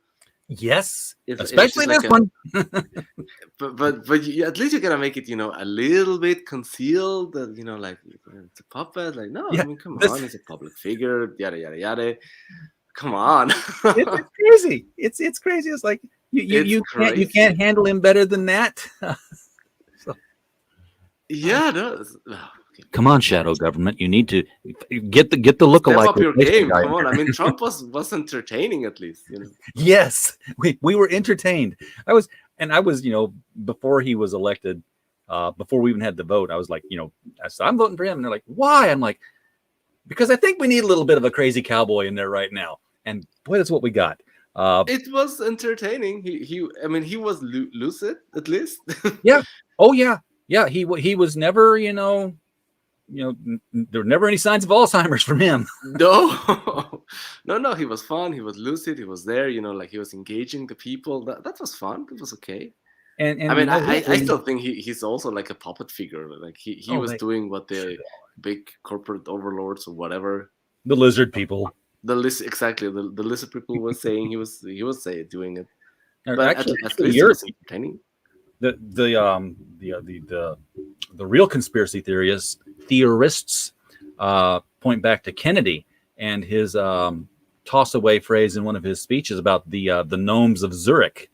Yes, It's especially just this like one. but at least you gotta make it, a little bit concealed. That like it's a puppet. Like no, Yeah, I mean, come on, he's a public figure. Yada yada yada. Come on. It's crazy. It's crazy. It's like you can't handle him better than that. Yeah, no. Come on, shadow government. You need to get the lookalike. Step up your game. guy. Come on. I mean, Trump was entertaining at least. Yes, we were entertained. I was, before he was elected, before we even had the vote, I was like, I'm voting for him. And they're like, why? I'm like, because I think we need a little bit of a crazy cowboy in there right now. And boy, that's what we got. It was entertaining. He was lucid at least. Yeah. Oh yeah. Yeah. He was never, there were never any signs of Alzheimer's from him. No. He was fun. He was lucid. He was there. Like he was engaging the people. That was fun. It was okay. And I mean, I still think he's also like a puppet figure. Like he was doing what the big corporate overlords or whatever, the lizard people, the lizard people were saying he was doing it. But actually, at least it was entertaining. The real conspiracy theorists point back to Kennedy and his toss away phrase in one of his speeches about the gnomes of Zurich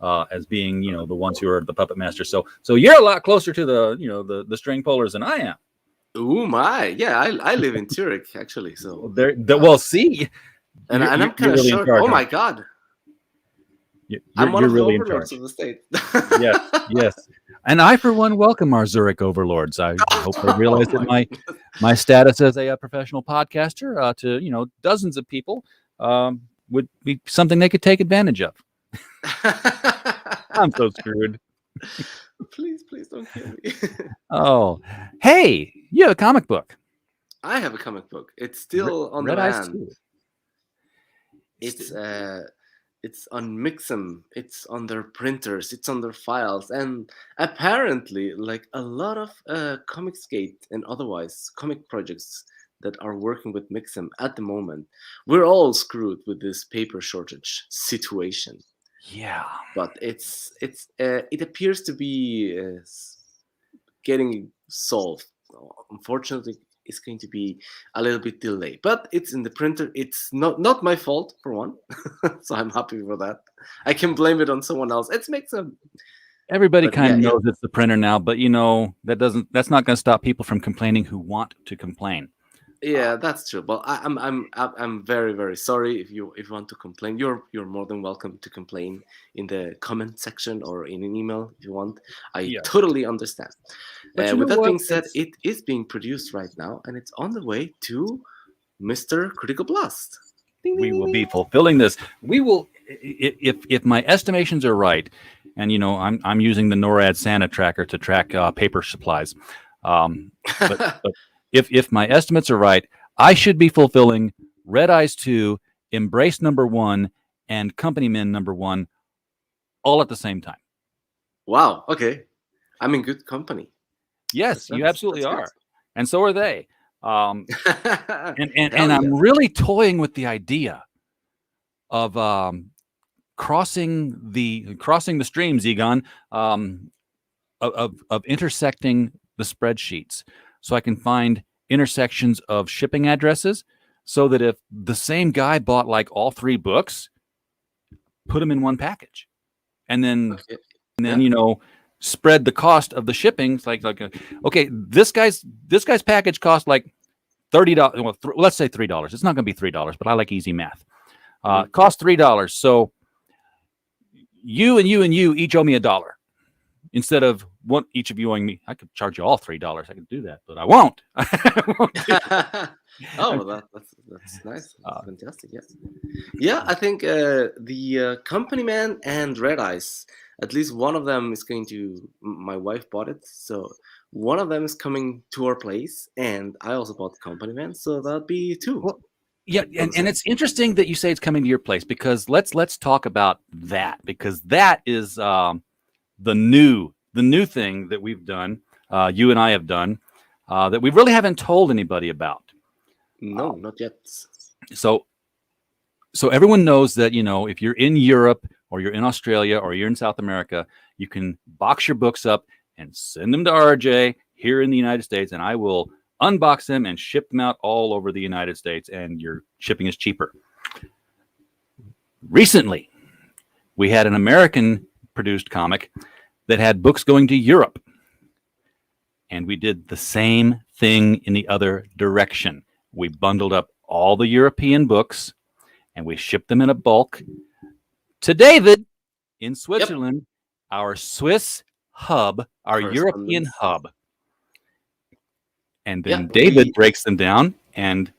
as being the ones who are the puppet masters. So you're a lot closer to the string pullers than I am. Oh my, yeah, I live in Zurich actually. So well, see, and I'm kind of sure. Oh my god. I'm one of the really overlords of the state. Yes. And I, for one, welcome our Zurich overlords. I hope they realize that my status as a professional podcaster to dozens of people would be something they could take advantage of. I'm so screwed. Please don't kill me. Oh, hey, you have a comic book. I have a comic book. It's still on Red Eyes demand. 2. It's on Mixam, it's on their printers, it's on their files, and apparently, like a lot of Comicsgate and otherwise comic projects that are working with Mixam at the moment, we're all screwed with this paper shortage situation. Yeah, but it appears to be getting solved. Unfortunately, it's going to be a little bit delayed, but it's in the printer. It's not my fault for one, so I'm happy for that. I can blame it on someone else. It's Mixam. Everybody kind of knows it's the printer now, but that's not going to stop people from complaining who want to complain. Yeah, that's true. But I'm very, very sorry if you want to complain. You're more than welcome to complain in the comment section or in an email if you want. I totally understand. With that being said, it is being produced right now, and it's on the way to Mr. Critical Blast. Ding, we ding, will ding. be fulfilling this. We will, if my estimations are right, and I'm using the NORAD Santa tracker to track paper supplies. But if my estimates are right, I should be fulfilling Red Eyes 2, Embrace #1, and Company Men #1 all at the same time. Wow. Okay. I'm in good company. Yes, you absolutely are. Good. And so are they. And Hell I'm yeah. really toying with the idea of crossing the streams, Egon, of intersecting the spreadsheets, so I can find intersections of shipping addresses, so that if the same guy bought like all 3 books, put them in one package, and then spread the cost of the shipping. It's like okay, this guy's package cost like $30. Well, let's say $3. It's not going to be $3, but I like easy math. Cost $3. So you and you each owe me $1. Instead of each of you owing me, I could charge you all $3. I could do that, but I won't. That's nice. That's fantastic. Yeah. I think the Company Man and Red Eyes, at least one of them is going to. My wife bought it, so one of them is coming to our place, and I also bought Company Man, so that'll be 2. Well, yeah, and it's interesting that you say it's coming to your place, because let's talk about that, because that is the new thing that we've done, you and I have done, that we really haven't told anybody about. No, not yet. So everyone knows that, if you're in Europe or you're in Australia or you're in South America, you can box your books up and send them to RJ here in the United States, and I will unbox them and ship them out all over the United States, and your shipping is cheaper. Recently, we had an American produced comic that had books going to Europe, and we did the same thing in the other direction. We bundled up all the European books and we shipped them in a bulk to David in Switzerland, our Swiss hub, our European hub. And then David breaks them down and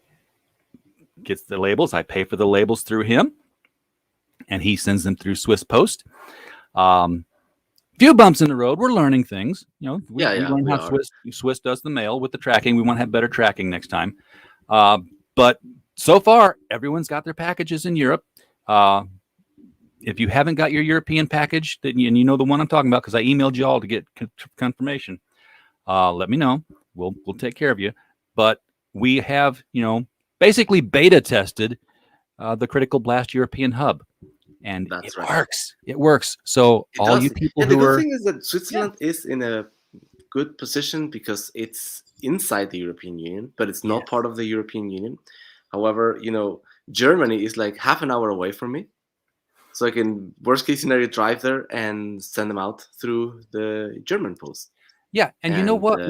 gets the labels. I pay for the labels through him, and he sends them through Swiss Post. Few bumps in the road. We're learning things. We learn how Swiss does the mail with the tracking. We want to have better tracking next time. But so far, everyone's got their packages in Europe. If you haven't got your European package, and you know the one I'm talking about, because I emailed you all to get confirmation, let me know. We'll take care of you. But we have, basically beta tested the Critical Blast European hub. And works. It works. So all you people who are... The good thing is that Switzerland is in a good position because it's inside the European Union, but it's not part of the European Union. However, Germany is like half an hour away from me. So I can, worst case scenario, drive there and send them out through the German post. Yeah. And you know what?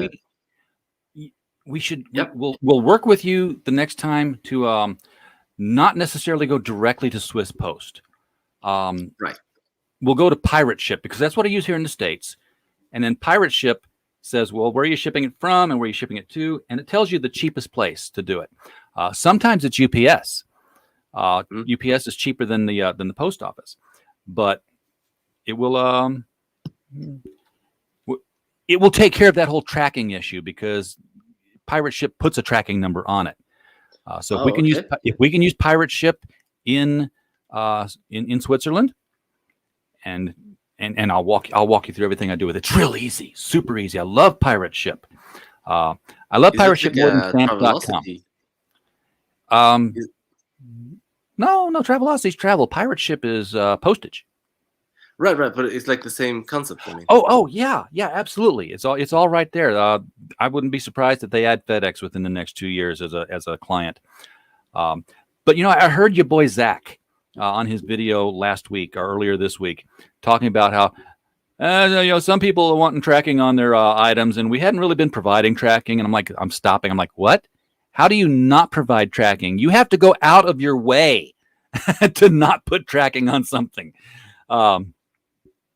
We should, we'll work with you the next time to not necessarily go directly to Swiss Post. Right. We'll go to Pirate Ship, because that's what I use here in the States. And then Pirate Ship says, well, where are you shipping it from and where are you shipping it to? And it tells you the cheapest place to do it. Sometimes it's UPS. UPS is cheaper than the post office, but it will take care of that whole tracking issue, because Pirate Ship puts a tracking number on it. So if we can use Pirate Ship in Switzerland, and I'll walk you through everything I do with it. It's real easy, super easy. I love Pirate Ship. I love Pirate Ship more than Stamps.com. No, Travelocity's travel. Pirate Ship is postage. Right, but it's like the same concept. I mean. Oh, yeah, absolutely. It's all right there. I wouldn't be surprised if they add FedEx within the next 2 years as a client. But I heard your boy Zach on his video last week or earlier this week talking about how some people are wanting tracking on their items, and we hadn't really been providing tracking. And I'm stopping. I'm like, what? How do you not provide tracking? You have to go out of your way to not put tracking on something.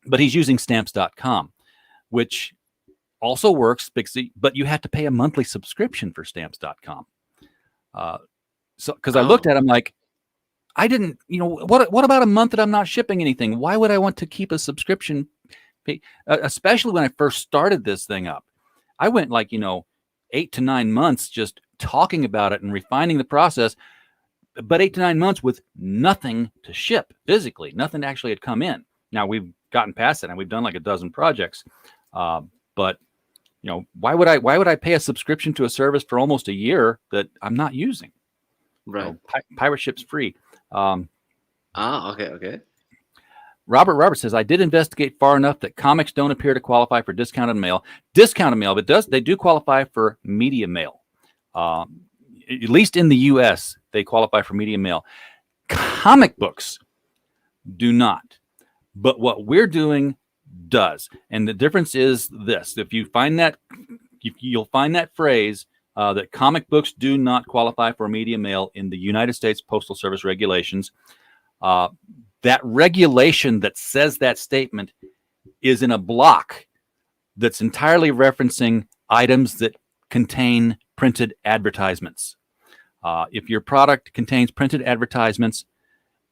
But he's using Stamps.com, which also works, but you have to pay a monthly subscription for Stamps.com. Because I looked at him like, I didn't, what about a month that I'm not shipping anything? Why would I want to keep a subscription? Especially when I first started this thing up. I went 8 to 9 months just talking about it and refining the process, but 8 to 9 months with nothing to ship physically. Nothing actually had come in. Now we've gotten past it and we've done like a dozen projects. But why would I pay a subscription to a service for almost a year that I'm not using? Right. Pirate Ship's free. Okay. Robert says, I did investigate far enough that comics don't appear to qualify for discounted mail. Discounted mail, but they do qualify for media mail. At least in the U.S., they qualify for media mail. Comic books do not. But what we're doing does. And the difference is this. If you find that, you'll find that phrase that comic books do not qualify for media mail in the United States Postal Service regulations. That regulation that says that statement is in a block that's entirely referencing items that contain printed advertisements. If your product contains printed advertisements,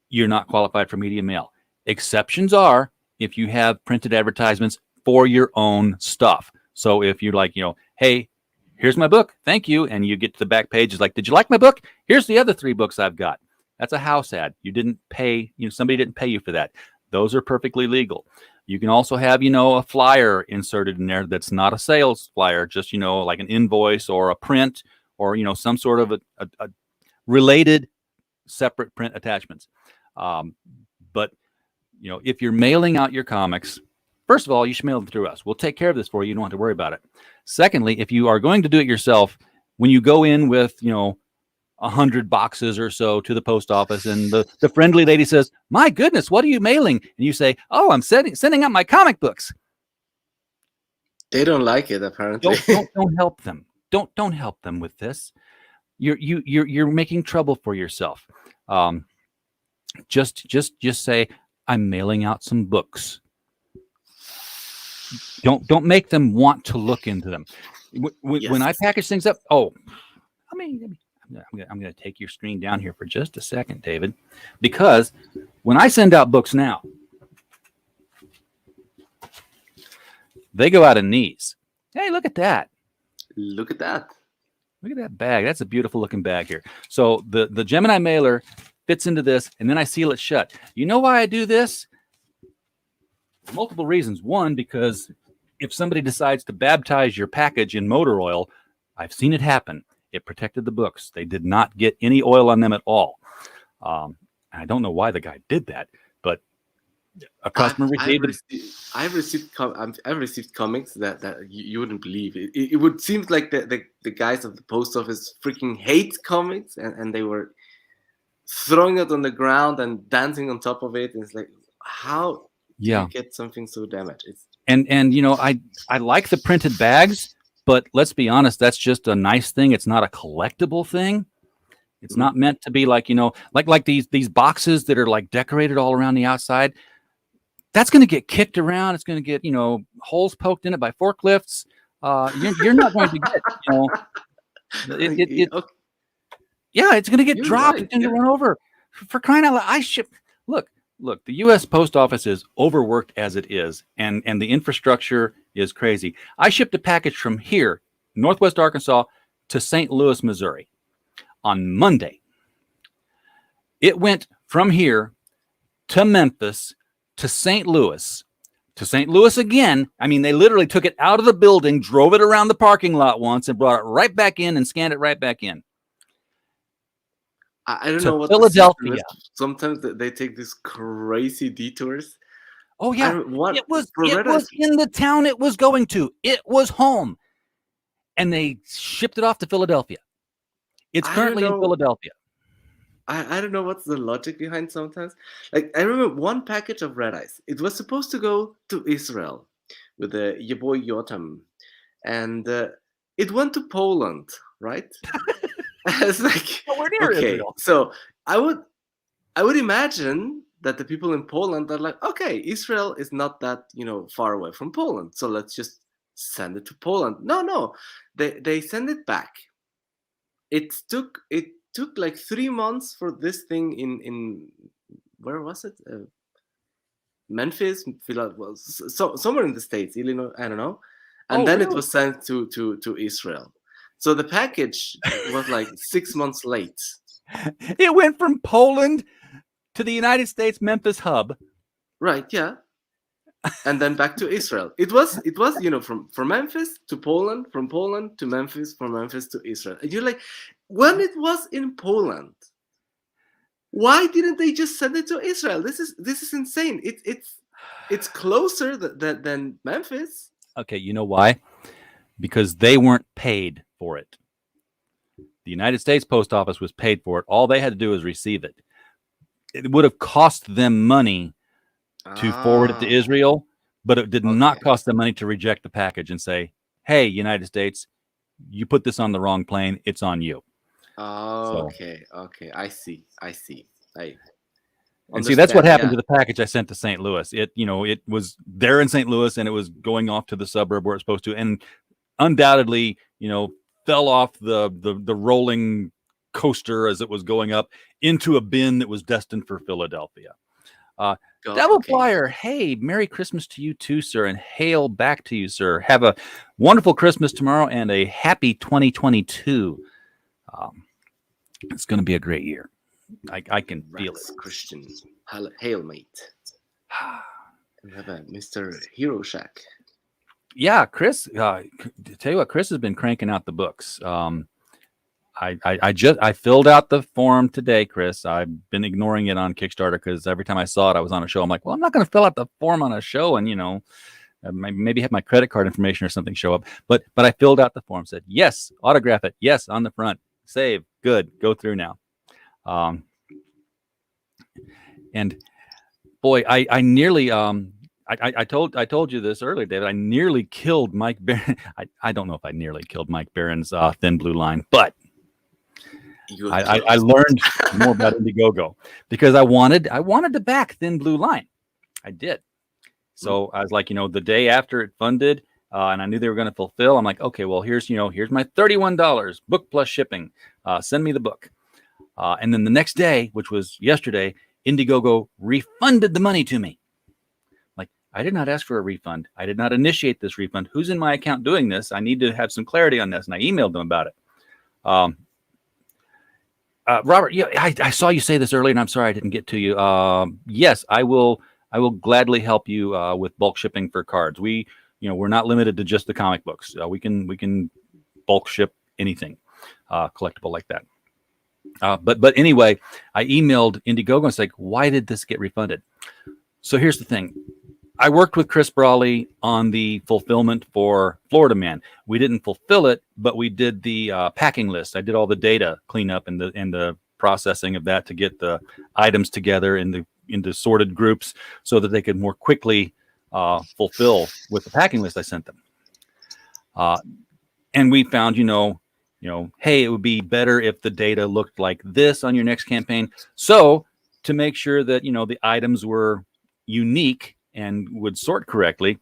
you're not qualified for media mail. Exceptions are if you have printed advertisements for your own stuff. So if you're like, hey, here's my book, thank you, and you get to the back page, it's like, did you like my book? Here's the other 3 books I've got. That's a house ad. You didn't pay, somebody didn't pay you for that. Those are perfectly legal. You can also have, a flyer inserted in there that's not a sales flyer, just, like an invoice or a print or, some sort of a related separate print attachments. But, if you're mailing out your comics, first of all, you should mail them through us. We'll take care of this for you. You don't have to worry about it. Secondly, if you are going to do it yourself, when you go in with, 100 boxes or so to the post office, and the friendly lady says, "My goodness, what are you mailing?" And you say, "Oh, I'm sending out my comic books." They don't like it, apparently. Don't help them. Don't help them with this. You're making trouble for yourself. Just say, "I'm mailing out some books." Don't make them want to look into them. When I package things up, I'm going to take your screen down here for just a second, David, because when I send out books now, they go out in these. Hey, look at that. Look at that. Look at that bag. That's a beautiful looking bag here. So the Gemini mailer fits into this, and then I seal it shut. You know why I do this? Multiple reasons. One, because if somebody decides to baptize your package in motor oil, I've seen it happen. It protected the books. They did not get any oil on them at all. I don't know why the guy did that, but a customer received it. I've received comics that you wouldn't believe. It would seem like the guys of the post office freaking hate comics, and they were throwing it on the ground and dancing on top of it. And it's like, how do you get something so damaged? And I like the printed bags, but let's be honest, that's just a nice thing. It's not a collectible thing. It's not meant to be like, like these boxes that are like decorated all around the outside. That's going to get kicked around. It's going to get, holes poked in it by forklifts. You're not going to get, it's going to get dropped. Right. It's going to run over. For crying out loud, Look, the U.S. Post Office is overworked as it is, and the infrastructure is crazy. I shipped a package from here, Northwest Arkansas, to St. Louis, Missouri on Monday. It went from here to Memphis to St. Louis again. I mean, they literally took it out of the building, drove it around the parking lot once, and brought it right back in and scanned it right back in. I don't know what Philadelphia. Sometimes they take these crazy detours. Oh yeah, it was in the town it was going to. It was home, and they shipped it off to Philadelphia. It's currently in Philadelphia. I don't know what's the logic behind sometimes. Like, I remember one package of red eyes. It was supposed to go to Israel with your boy Yotam, and it went to Poland, right? It's like, okay, Israel. So I would imagine that the people in Poland are like, okay, Israel is not that far away from Poland, so let's just send it to Poland. No, they send it back. It took like 3 months for this thing in where was it? Memphis, Philadelphia, somewhere in the States, Illinois, I don't know. And then really? It was sent to Israel. So the package was like 6 months late. It went from Poland to the United States Memphis hub. Right, yeah. And then back to Israel. It was from Memphis to Poland, from Poland to Memphis, from Memphis to Israel. And you're like, when it was in Poland, why didn't they just send it to Israel? This is insane. It's closer than Memphis. Okay, you know why? Because they weren't paid for it. The United States Post Office was paid for it. All they had to do was receive it. It would have cost them money to forward it to Israel, but it did not cost them money to reject the package and say, hey, United States, you put this on the wrong plane. It's on you. Okay. I see. And see, that's what happened to the package I sent to St. Louis. It was there in St. Louis, and it was going off to the suburb where it's supposed to, and undoubtedly, fell off the rolling coaster as it was going up into a bin that was destined for Philadelphia. Devil Flyer, hey, Merry Christmas to you too, sir, and hail back to you, sir. Have a wonderful Christmas tomorrow and a happy 2022. It's going to be a great year. I can feel it. Christian, hail, mate. We have a Mr. Hero Shack. Yeah, Chris. Tell you what, Chris has been cranking out the books. I filled out the form today, Chris. I've been ignoring it on Kickstarter because every time I saw it, I was on a show. I'm like, well, I'm not going to fill out the form on a show and maybe have my credit card information or something show up. But I filled out the form. Said yes, autograph it. Yes, on the front. Save. Good. Go through now. And boy, I nearly I told you this earlier, David. I nearly killed Mike Barron. I don't know if I nearly killed Mike Barron's Thin Blue Line, but I learned more about Indiegogo because I wanted to back Thin Blue Line. I did. So I was like, the day after it funded, and I knew they were going to fulfill. I'm like, okay, well, here's my $31 book plus shipping. Send me the book. And then the next day, which was yesterday, Indiegogo refunded the money to me. Like, I did not ask for a refund. I did not initiate this refund. Who's in my account doing this? I need to have some clarity on this. And I emailed them about it. Robert, yeah, I saw you say this earlier, and I'm sorry I didn't get to you. Yes, I will gladly help you with bulk shipping for cards. We're not limited to just the comic books. We can bulk ship anything collectible like that. But anyway, I emailed Indiegogo and it's like, why did this get refunded? So here's the thing. I worked with Chris Brawley on the fulfillment for Florida Man. We didn't fulfill it, but we did the packing list. I did all the data cleanup and the processing of that to get the items together into sorted groups so that they could more quickly fulfill with the packing list I sent them. And we found, hey, it would be better if the data looked like this on your next campaign. So to make sure that, the items were unique and would sort correctly,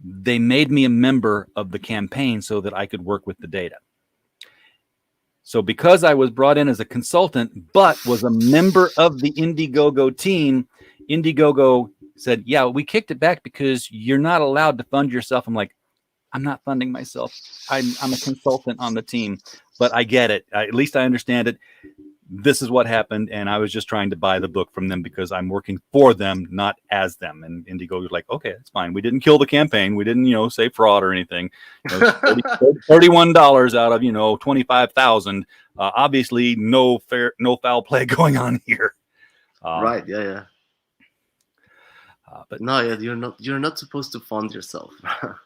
they made me a member of the campaign so that I could work with the data. So because I was brought in as a consultant, but was a member of the Indiegogo team, Indiegogo said, yeah, we kicked it back because you're not allowed to fund yourself. I'm like, I'm not funding myself. I'm a consultant on the team, but I get it. At least I understand it. This is what happened, and I was just trying to buy the book from them because I'm working for them, not as them. And Indiegogo was like, okay, that's fine. We didn't kill the campaign. We didn't, say fraud or anything. $31 out of, 25,000. Obviously, no foul play going on here. Right? Yeah. But no, you're not supposed to fund yourself.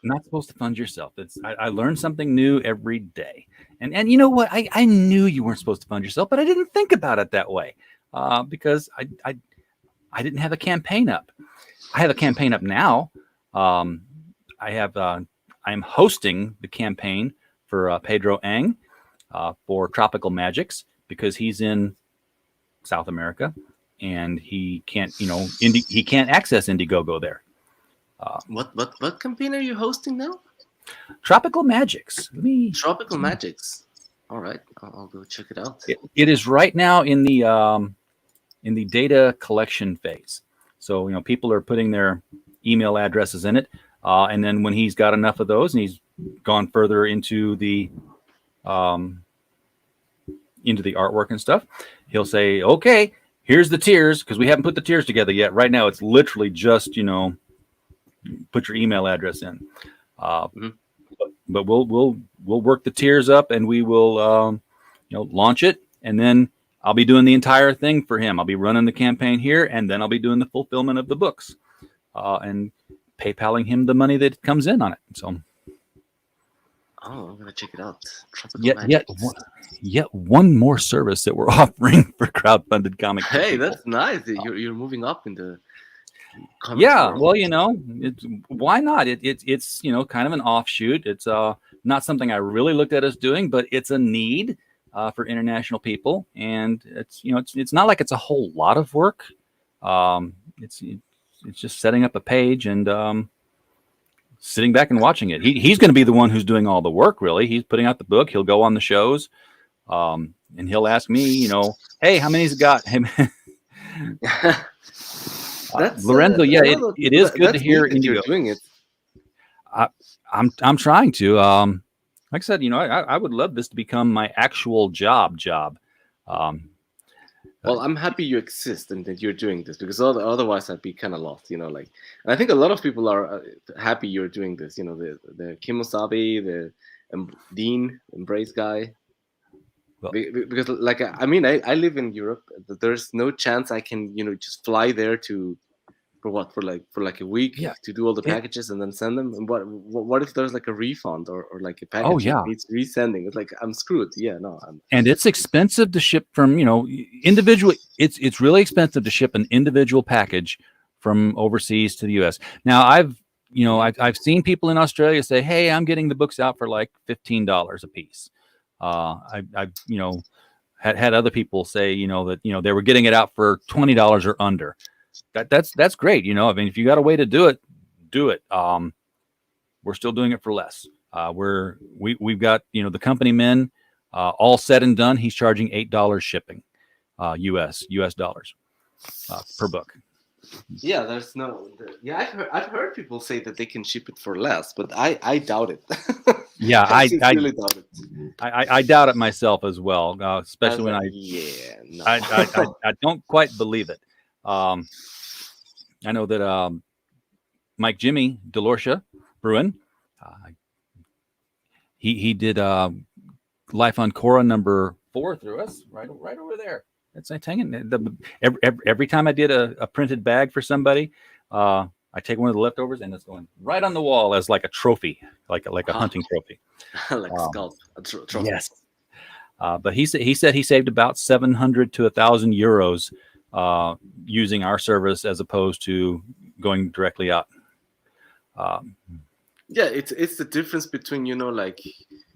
Not supposed to fund yourself. I learned something new every day. And you know what? I knew you weren't supposed to fund yourself, but I didn't think about it that way because I didn't have a campaign up. I have a campaign up now. I'm hosting the campaign for Pedro Ang for Tropical Magics because he's in South America. And he can't, he can't access Indiegogo there. What campaign are you hosting now? Tropical Magics. Tropical Magics. All right, I'll go check it out. It is right now in the data collection phase. So people are putting their email addresses in it, and then when he's got enough of those, and he's gone further into the artwork and stuff, he'll say, okay. Here's the tiers, because we haven't put the tiers together yet. Right now, it's literally just, put your email address in. But we'll work the tiers up, and we will, launch it. And then I'll be doing the entire thing for him. I'll be running the campaign here, and then I'll be doing the fulfillment of the books and PayPaling him the money that comes in on it. So Oh, I'm gonna check it out. Tropical Yet, Magics. yet one more service that we're offering for crowdfunded comics. for Hey, people. that's nice. You're moving up in the comics Yeah, world. well, why not? It's kind of an offshoot. It's not something I really looked at as doing, but it's a need for international people, and it's not like it's a whole lot of work. It's just setting up a page and sitting back and watching it. He's going to be the one who's doing all the work. Really, he's putting out the book. He'll go on the shows, and he'll ask me, hey, how many's it got? That's Lorenzo, yeah, it is good to hear Indigo. You're Indiegogo. doing it. I'm trying to. Like I said, I would love this to become my actual job. Well, I'm happy you exist and that you're doing this, because otherwise I'd be kind of lost. And I think a lot of people are happy you're doing this. The Kimosabe, the Dean Embrace guy. Well- Because I live in Europe. There's no chance I can just fly there for like a week Yeah. to do all the packages and then send them. And what if there's like a refund or like a package Oh, yeah. that needs resending? It's like I'm screwed. Yeah, no. And it's expensive to ship from individual. It's really expensive to ship an individual package from overseas to the U.S. Now I've seen people in Australia say, "Hey, I'm getting the books out for like $15 a piece." I've had other people say that they were getting it out for $20 or under. That's great. I mean, if you got a way to do it, do it. We're still doing it for less. We've got the company men all said and done. He's charging $8 shipping, US dollars per book. Yeah, there's no. I've heard people say that they can ship it for less, but I doubt it. Yeah, I I really doubt it. I doubt it myself as well, especially when no. I don't quite believe it. I know that Mike Jimmy Delorcia Bruin, he did Life on Korra number 4 through us right over there. It's hanging. Every time I did a printed bag for somebody, I take one of the leftovers and it's going right on the wall as like a trophy, like a hunting trophy. Like scalp. Trophy. Yes. But he said he saved about 700 to 1,000 euros using our service as opposed to going directly out. Yeah, it's the difference between like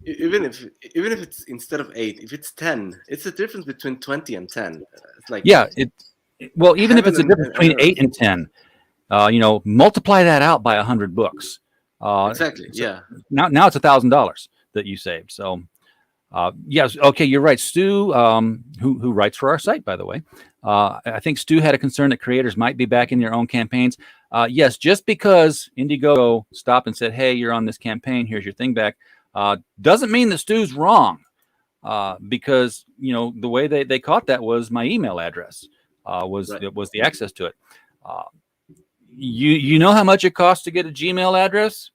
even if it's instead of 8, if it's 10, it's the difference between 20 and 10. It's like even if it's a difference between earth. 8 and 10, multiply that out by 100 books. Exactly. So Yeah. Now it's $1,000 that you saved. So yes, okay, you're right. Stu, who writes for our site, by the way, I think Stu had a concern that creators might be backing their own campaigns. Yes, just because Indiegogo stopped and said, "Hey, you're on this campaign. Here's your thing back," doesn't mean that Stu's wrong. Because the way they caught that was my email address was the access to it. You know how much it costs to get a Gmail address?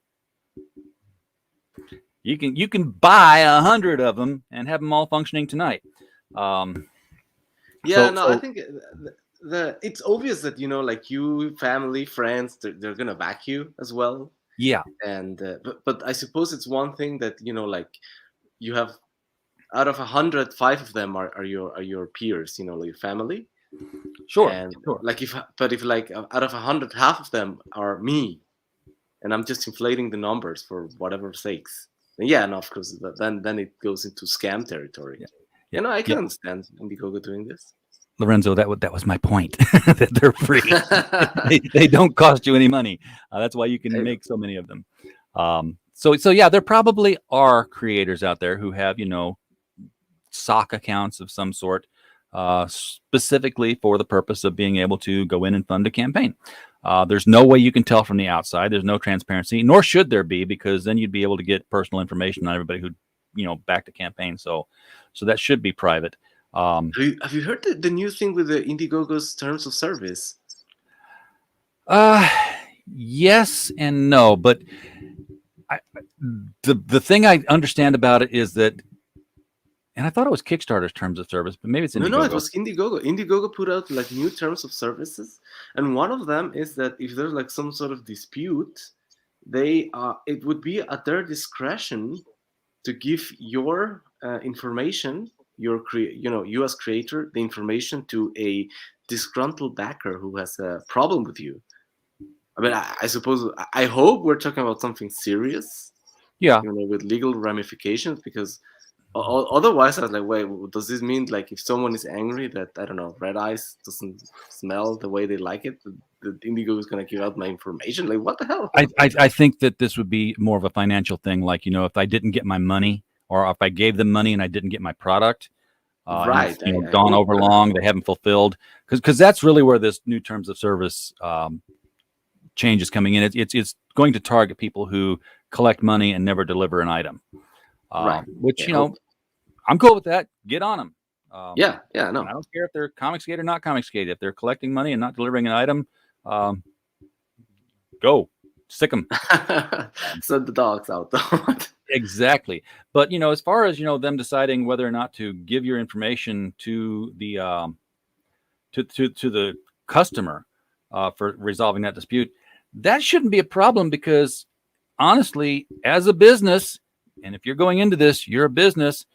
You can buy 100 of them and have them all functioning tonight. I think it's obvious that like you, family, friends, they're gonna back you as well. Yeah, And but I suppose it's one thing that like you have out of 100, 5 of them are your peers, your family. sure. And sure. if like out of 100, half of them are me, and I'm just inflating the numbers for whatever sakes. Yeah, and of course, then it goes into scam territory. Yeah. I can understand Indiegogo doing this. Lorenzo, that was my point. That they're free. they don't cost you any money. That's why you can make so many of them. So yeah, there probably are creators out there who have sock accounts of some sort, specifically for the purpose of being able to go in and fund a campaign. There's no way you can tell from the outside. There's no transparency, nor should there be, because then you'd be able to get personal information on everybody who backed a campaign. So that should be private. Have you heard the new thing with the Indiegogo's terms of service? Yes and no, but the thing I understand about it is that, and I thought it was Kickstarter's terms of service, but maybe it's Indiegogo. No, it was Indiegogo. Indiegogo put out like new terms of services, and one of them is that if there's like some sort of dispute, it would be at their discretion to give your information, you as creator, the information to a disgruntled backer who has a problem with you. I mean, I suppose, I hope we're talking about something serious, Yeah. with legal ramifications, because otherwise I was like, wait, does this mean like if someone is angry that, I don't know, red eyes doesn't smell the way they like it, the Indigo is going to give out my information? Like, what the hell? I think that this would be more of a financial thing. Like, if I didn't get my money, or if I gave them money and I didn't get my product, Right. and it's, gone over long, they haven't fulfilled, because that's really where this new terms of service change is coming in. It's going to target people who collect money and never deliver an item. Right. Which, Yeah, I'm cool with that. Get on them. yeah, no. And I don't care if they're Comicsgate or not Comicsgate. If they're collecting money and not delivering an item, go stick them. Send the dogs out though. Exactly. But as far as them deciding whether or not to give your information to the to the customer for resolving that dispute, that shouldn't be a problem, because honestly, as a business, and if you're going into this, you're a business,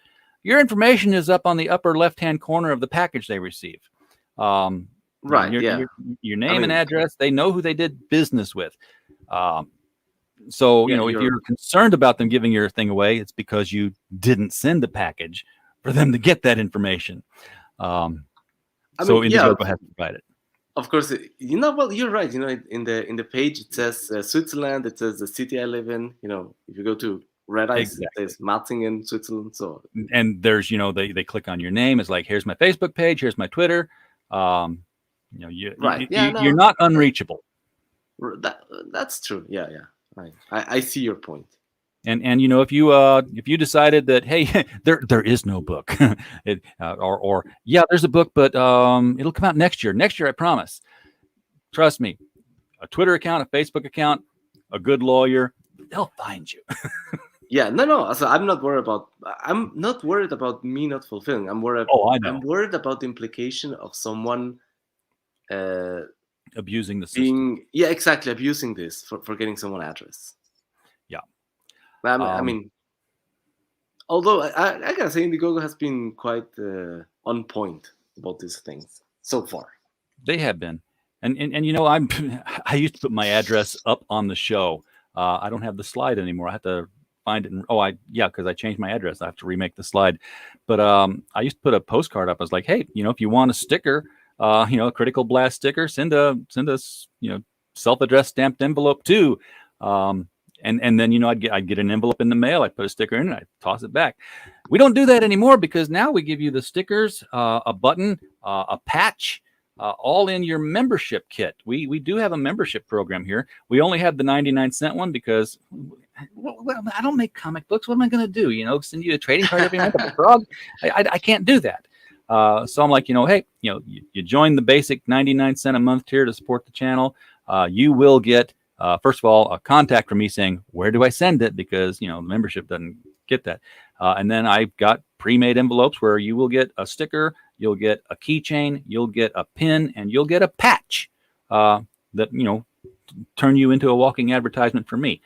your information is up on the upper left-hand corner of the package they receive. Right. Your name and address, they know who they did business with. So, if you're concerned about them giving your thing away, it's because you didn't send the package for them to get that information. Indiegogo has to provide it. Of course, well, you're right. In the page it says Switzerland. It says the city I live in. If you go to Red Eyes, Exactly. It says Matzingen, Switzerland. So, and there's, they click on your name. It's like, here's my Facebook page, here's my Twitter. Right. You're not unreachable. That's true. Yeah. I see your point. And if you decided that, hey, there is no book, there's a book, but it'll come out next year. Next year, I promise. Trust me, a Twitter account, a Facebook account, a good lawyer, they'll find you. Yeah, no. So I'm not worried about me not fulfilling. I'm worried. I know. I'm worried about the implication of someone abusing the system. Exactly, abusing this for getting someone address. Yeah. I mean, although I gotta say, Indiegogo has been quite on point about these things so far. They have been, and I used to put my address up on the show. I don't have the slide anymore. I have to find it. Because I changed my address. I have to remake the slide. But I used to put a postcard up. I was like, hey, if you want a sticker, a Critical Blast sticker, send us, self-addressed stamped envelope too. And then, I'd get an envelope in the mail. I'd put a sticker in and I'd toss it back. We don't do that anymore, because now we give you the stickers, a button, a patch, all in your membership kit. We do have a membership program here. We only have the 99-cent one because, well, I don't make comic books. What am I going to do? Send you a trading card every month? Frog? I can't do that. So I'm like, hey, you join the basic 99-cent a month tier to support the channel. You will get, first of all, a contact from me saying, where do I send it? Because, the membership doesn't get that. And then I've got pre-made envelopes where you will get a sticker, you'll get a keychain, you'll get a pin, and you'll get a patch that, turn you into a walking advertisement for me.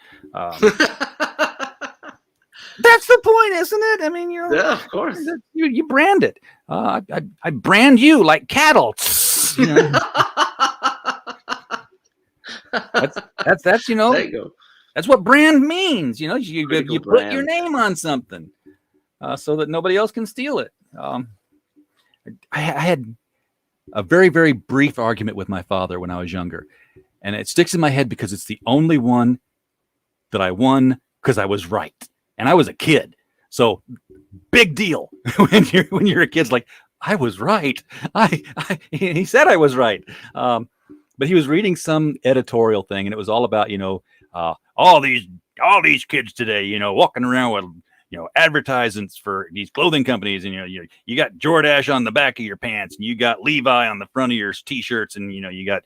That's the point, isn't it? I mean, yeah, of course. You brand it. I brand you like cattle. That's There you go. That's what brand means. You Critical put brand. your name on something so that nobody else can steal it. I had a very, very brief argument with my father when I was younger, and it sticks in my head because it's the only one that I won because I was right, and I was a kid. So big deal when you're a kid. It's like, I was right. He said I was right. But he was reading some editorial thing, and it was all about, all these kids today, walking around with, advertisements for these clothing companies, and you got Jordache on the back of your pants, and you got Levi on the front of your t-shirts, and you got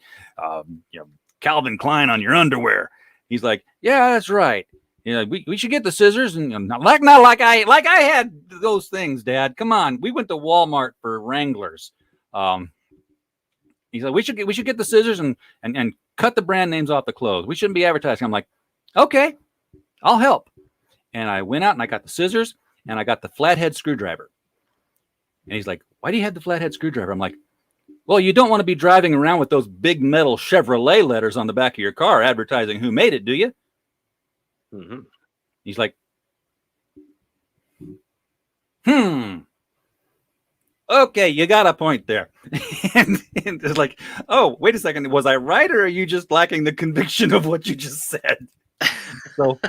Calvin Klein on your underwear. He's like, yeah, that's right. We should get the scissors, and not like I had those things, Dad. Come on, we went to Walmart for Wranglers. He's like, we should get the scissors and cut the brand names off the clothes. We shouldn't be advertising. I'm like, okay, I'll help. and I went out and I got the scissors and I got the flathead screwdriver. And he's like, why do you have the flathead screwdriver? I'm like, well, you don't want to be driving around with those big metal Chevrolet letters on the back of your car advertising who made it, do you? Mm-hmm. He's like, okay, you got a point there. and it's like, oh, wait a second. Was I right, or are you just lacking the conviction of what you just said? So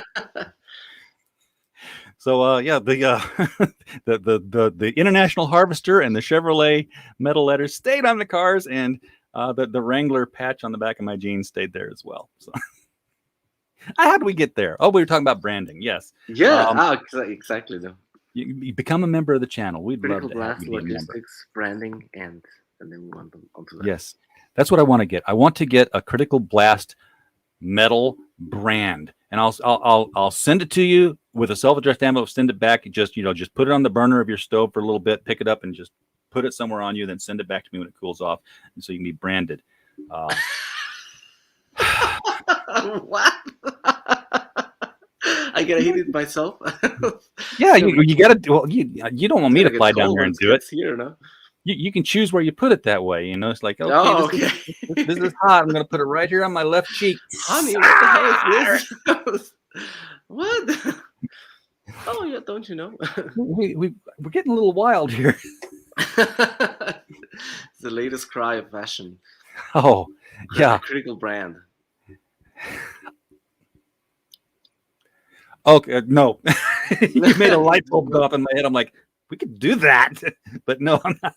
yeah, the International Harvester and the Chevrolet metal letters stayed on the cars, and the Wrangler patch on the back of my jeans stayed there as well. So how did we get there? Oh, we were talking about branding. Yes. Yeah. Exactly. Though. You become a member of the channel. We'd Critical love to have Blast, you be a member. logistics, branding, and then we want them onto that. Yes, that's what I want to get. I want to get a Critical Blast metal brand, and I'll send it to you with a self-addressed envelope. Send it back. Just put it on the burner of your stove for a little bit. Pick it up and just put it somewhere on you. Then send it back to me when it cools off, and so you can be branded. What? I gotta hit it myself. Yeah, you gotta do. Well, you don't want me to fly down there and do it. Here, no? You can choose where you put it that way. It's like, okay, okay. This is hot. I'm gonna put it right here on my left cheek. Honey, what the hell is this? What? Oh yeah, don't you know? We're getting a little wild here. It's the latest cry of fashion. Oh yeah, Critical brand. Okay, no. You made a light bulb go up in my head. I'm like, we could do that, but no, I'm not.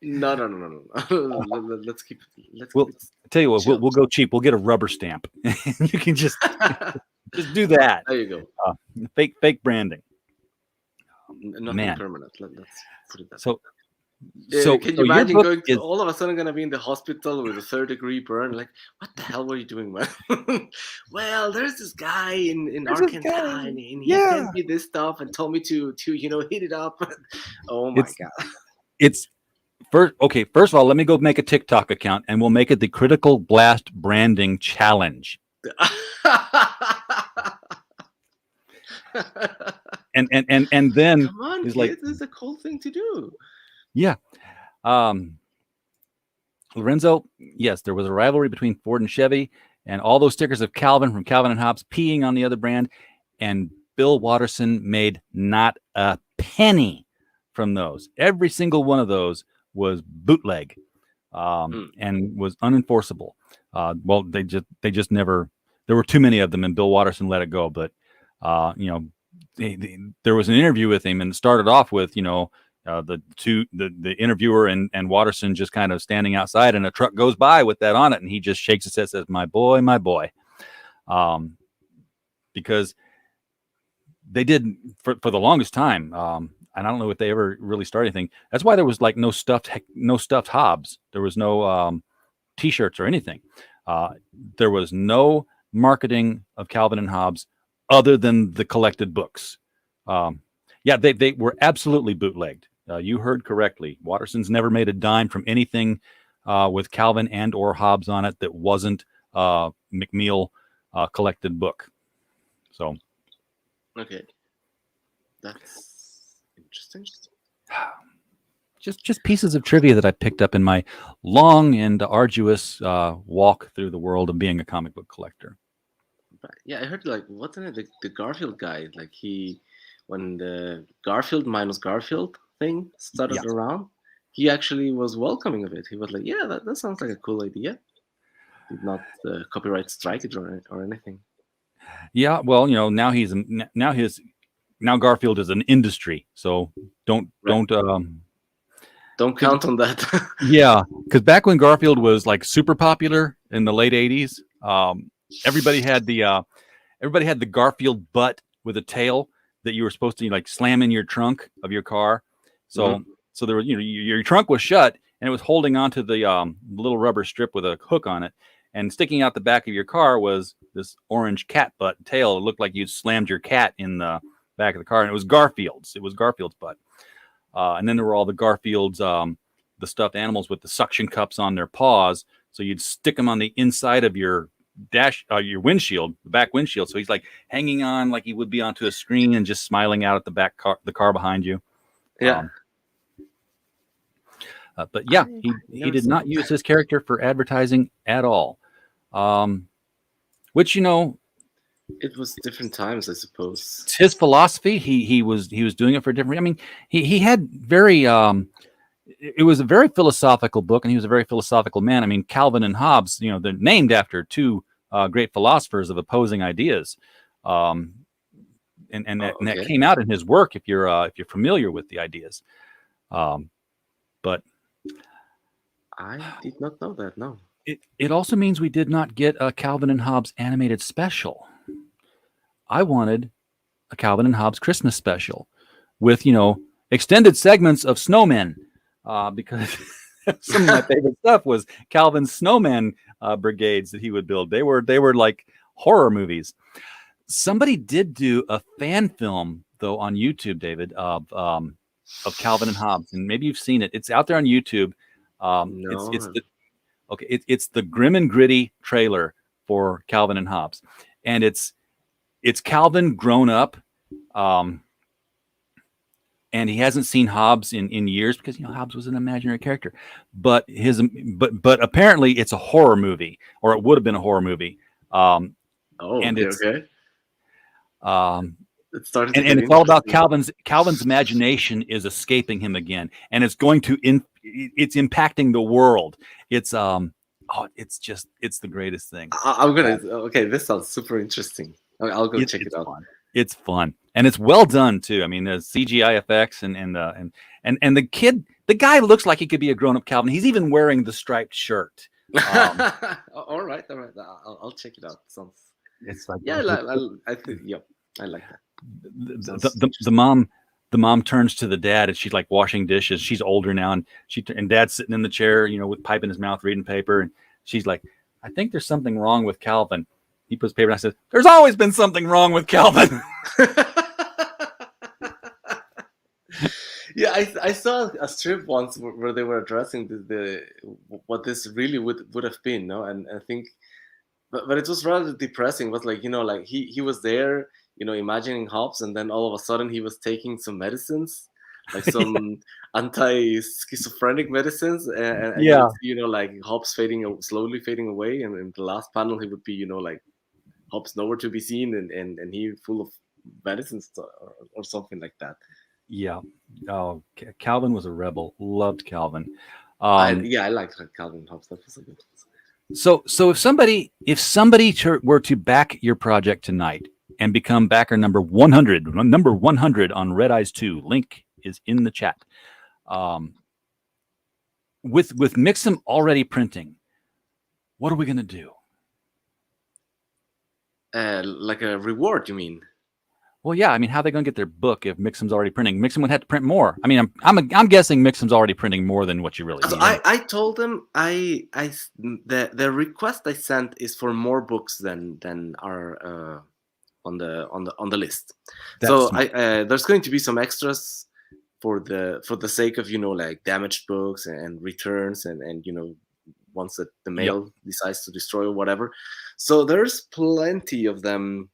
No. Let's keep it. I'll tell you what, we'll go cheap. We'll get a rubber stamp. You can just do that. There you go. Fake branding. Nothing permanent. Let's put it that way. So can you imagine going to, all of a sudden going to be in the hospital with a 3rd-degree burn? Like, what the hell were you doing, man? Well, there's this guy in Arkansas, and he sent me this stuff and told me to heat it up. Oh my god! It's first. Okay, first of all, let me go make a TikTok account, and we'll make it the Critical Blast Branding Challenge. and then come on, he's kids, like, this is a cool thing to do. Yeah. Lorenzo, yes, there was a rivalry between Ford and Chevy, and all those stickers of Calvin from Calvin and Hobbes peeing on the other brand, and Bill Watterson made not a penny from those. Every single one of those was bootleg and was unenforceable. Well, they just never. There were too many of them, and Bill Watterson let it go. But there was an interview with him, and it started off with the interviewer and Watterson just kind of standing outside, and a truck goes by with that on it, and he just shakes his head, says, my boy, because they did for the longest time. And I don't know if they ever really started anything. That's why there was like no stuffed Hobbes. There was no T-shirts or anything. There was no marketing of Calvin and Hobbes other than the collected books. They were absolutely bootlegged. You heard correctly. Watterson's never made a dime from anything with Calvin and or Hobbes on it that wasn't McMeel collected book. So, okay, that's interesting. Just pieces of trivia that I picked up in my long and arduous walk through the world of being a comic book collector. Yeah, I heard wasn't it the Garfield guy? When the Garfield minus Garfield thing started around, he actually was welcoming of it. He was like, yeah, that sounds like a cool idea. Did not copyright strike it or anything. Yeah, well, now Garfield is an industry, so don't count on that. Yeah, because back when Garfield was like super popular in the late 80s, everybody had the Garfield butt with a tail that you were supposed to slam in your trunk of your car. So so there was your trunk was shut and it was holding onto the little rubber strip with a hook on it, and sticking out the back of your car was this orange cat butt tail. It looked like you'd slammed your cat in the back of the car, and it was Garfield's butt. And then there were all the Garfields, the stuffed animals with the suction cups on their paws, so you'd stick them on the inside of your your windshield, the back windshield. So he's like hanging on like he would be onto a screen and just smiling out at the car behind you. Yeah. But yeah, he did not use his character for advertising at all. Which, it was different times, I suppose. it's his philosophy. He was doing it for different. I mean, he had very. It was a very philosophical book, and he was a very philosophical man. I mean, Calvin and Hobbes, they're named after two great philosophers of opposing ideas, and that came out in his work. If you're familiar with the ideas, but I did not know that. No. It also means we did not get a Calvin and Hobbes animated special. I wanted a Calvin and Hobbes Christmas special with, extended segments of snowmen, because some of my favorite stuff was Calvin's snowman brigades that he would build. They were like horror movies. Somebody did do a fan film though on YouTube, David, of Calvin and Hobbes, and maybe you've seen it. It's out there on YouTube. No. It's the grim and gritty trailer for Calvin and Hobbes, and it's Calvin grown up, and he hasn't seen Hobbes in years because Hobbes was an imaginary character, but apparently it's a horror movie, or it would have been a horror movie. And it's it's all about Calvin's imagination is escaping him again, and it's going to it's impacting the world. It's it's the greatest thing. I'm gonna this sounds super interesting. I'll go check it out. Fun. It's fun, and it's well done too. I mean, there's CGI effects, and the guy looks like he could be a grown-up Calvin. He's even wearing the striped shirt. All right. I'll check it out. Sounds. It's like I think I like that. The mom turns to the dad, and she's like washing dishes. She's older now, and dad's sitting in the chair, with pipe in his mouth, reading paper, and she's like, "I think there's something wrong with Calvin." He puts paper, and I said, "There's always been something wrong with Calvin." Yeah, I saw a strip once where they were addressing the what this really would have been, no, and I think, but it was rather depressing. It was like like he was there, imagining Hobbes, and then all of a sudden he was taking some medicines, like some anti-schizophrenic medicines, and like Hobbes slowly fading away, and in the last panel he would be like Hobbes nowhere to be seen, and he full of medicines or something like that. Yeah. Oh, Calvin was a rebel. Loved Calvin. I liked Calvin Hobbes. That was a good. So if somebody were to back your project tonight and become backer number 100 on Red Eyes 2, link is in the chat. With Mixam already printing, what are we going to do? Like a reward, you mean? Well, yeah. I mean, how are they going to get their book if Mixam's already printing? Mixam would have to print more. I mean, I'm guessing Mixam's already printing more than what you really need. I told them the request I sent is for more books than are on the list. So there's going to be some extras for the sake of like damaged books and returns and once that the mail decides to destroy or whatever. So there's plenty of them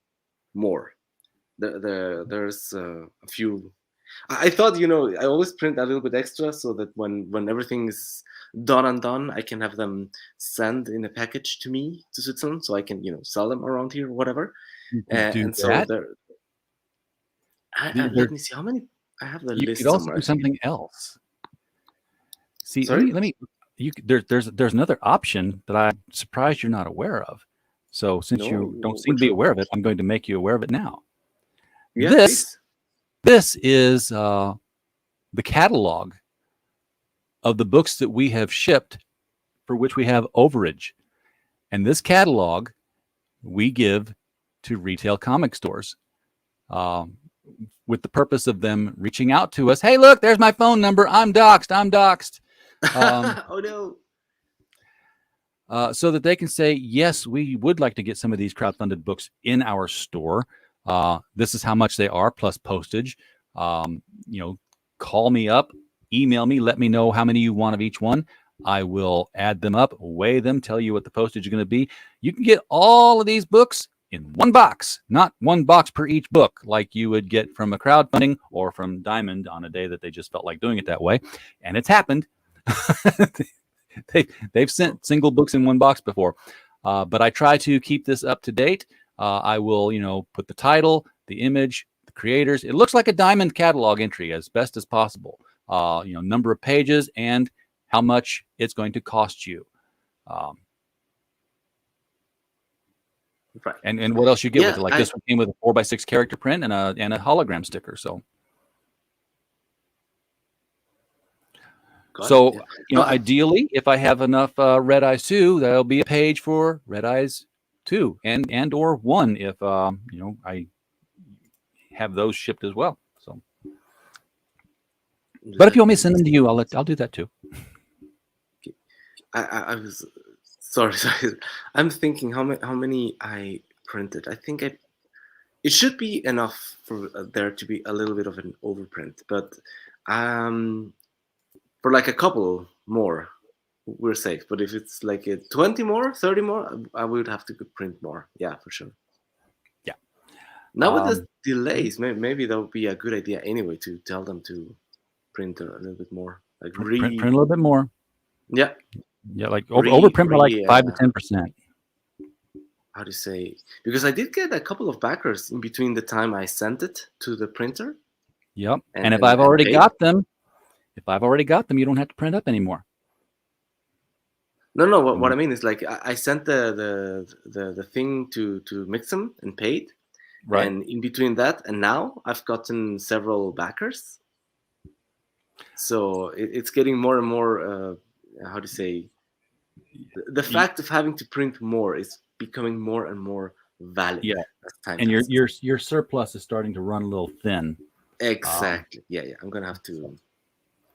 more. There's a few. I thought I always print a little bit extra so that when everything is done, I can have them send in a package to me to Switzerland, so I can sell them around here or whatever. And so let me see how many I have the list. You could also do something else. See, sorry? let me. There's another option that I'm surprised you're not aware of. So since you don't seem to be aware of it, I'm going to make you aware of it now. Yeah, this is the catalog of the books that we have shipped for which we have overage. And this catalog we give to retail comic stores with the purpose of them reaching out to us. Hey, look, there's my phone number. I'm doxxed. Oh, no. So that they can say, yes, we would like to get some of these crowdfunded books in our store. This is how much they are plus postage. Call me up, email me, let me know how many you want of each one. I will add them up, weigh them, tell you what the postage is going to be. You can get all of these books in one box, not one box per each book like you would get from a crowdfunding or from Diamond on a day that they just felt like doing it that way. And it's happened. They've sent single books in one box before. But I try to keep this up to date. I will, put the title, the image, the creators. It looks like a Diamond catalog entry as best as possible. Number of pages and how much it's going to cost you. Right. And what else you get Yeah, with it? Like this one came with a 4x6 character print and a hologram sticker. So, Got it, yeah. ideally, if I have enough Red Eyes 2, there'll be a page for Red Eyes 2 and or 1 if I have those shipped as well. So, but if you want me to send them to you, I'll do that too. I was sorry. I'm thinking how many I printed. I think it should be enough for there to be a little bit of an overprint, but for like a couple more, we're safe. But if it's like 20 more, 30 more, I would have to print more. Yeah, for sure. Yeah. Now with the delays, maybe that would be a good idea anyway to tell them to print a little bit more, like print a little bit more. Yeah. Yeah, like overprint by like 5 to 10%. How to say? Because I did get a couple of backers in between the time I sent it to the printer. Yep. And if I've already got them, you don't have to print up anymore. No. What I mean is like I sent the thing to Mixam and paid. Right. And in between that and now, I've gotten several backers. So it's getting more and more. How to say? The fact of having to print more is becoming more and more valid. Yeah. As time And passes. your surplus is starting to run a little thin. Exactly. Yeah. I'm gonna have to.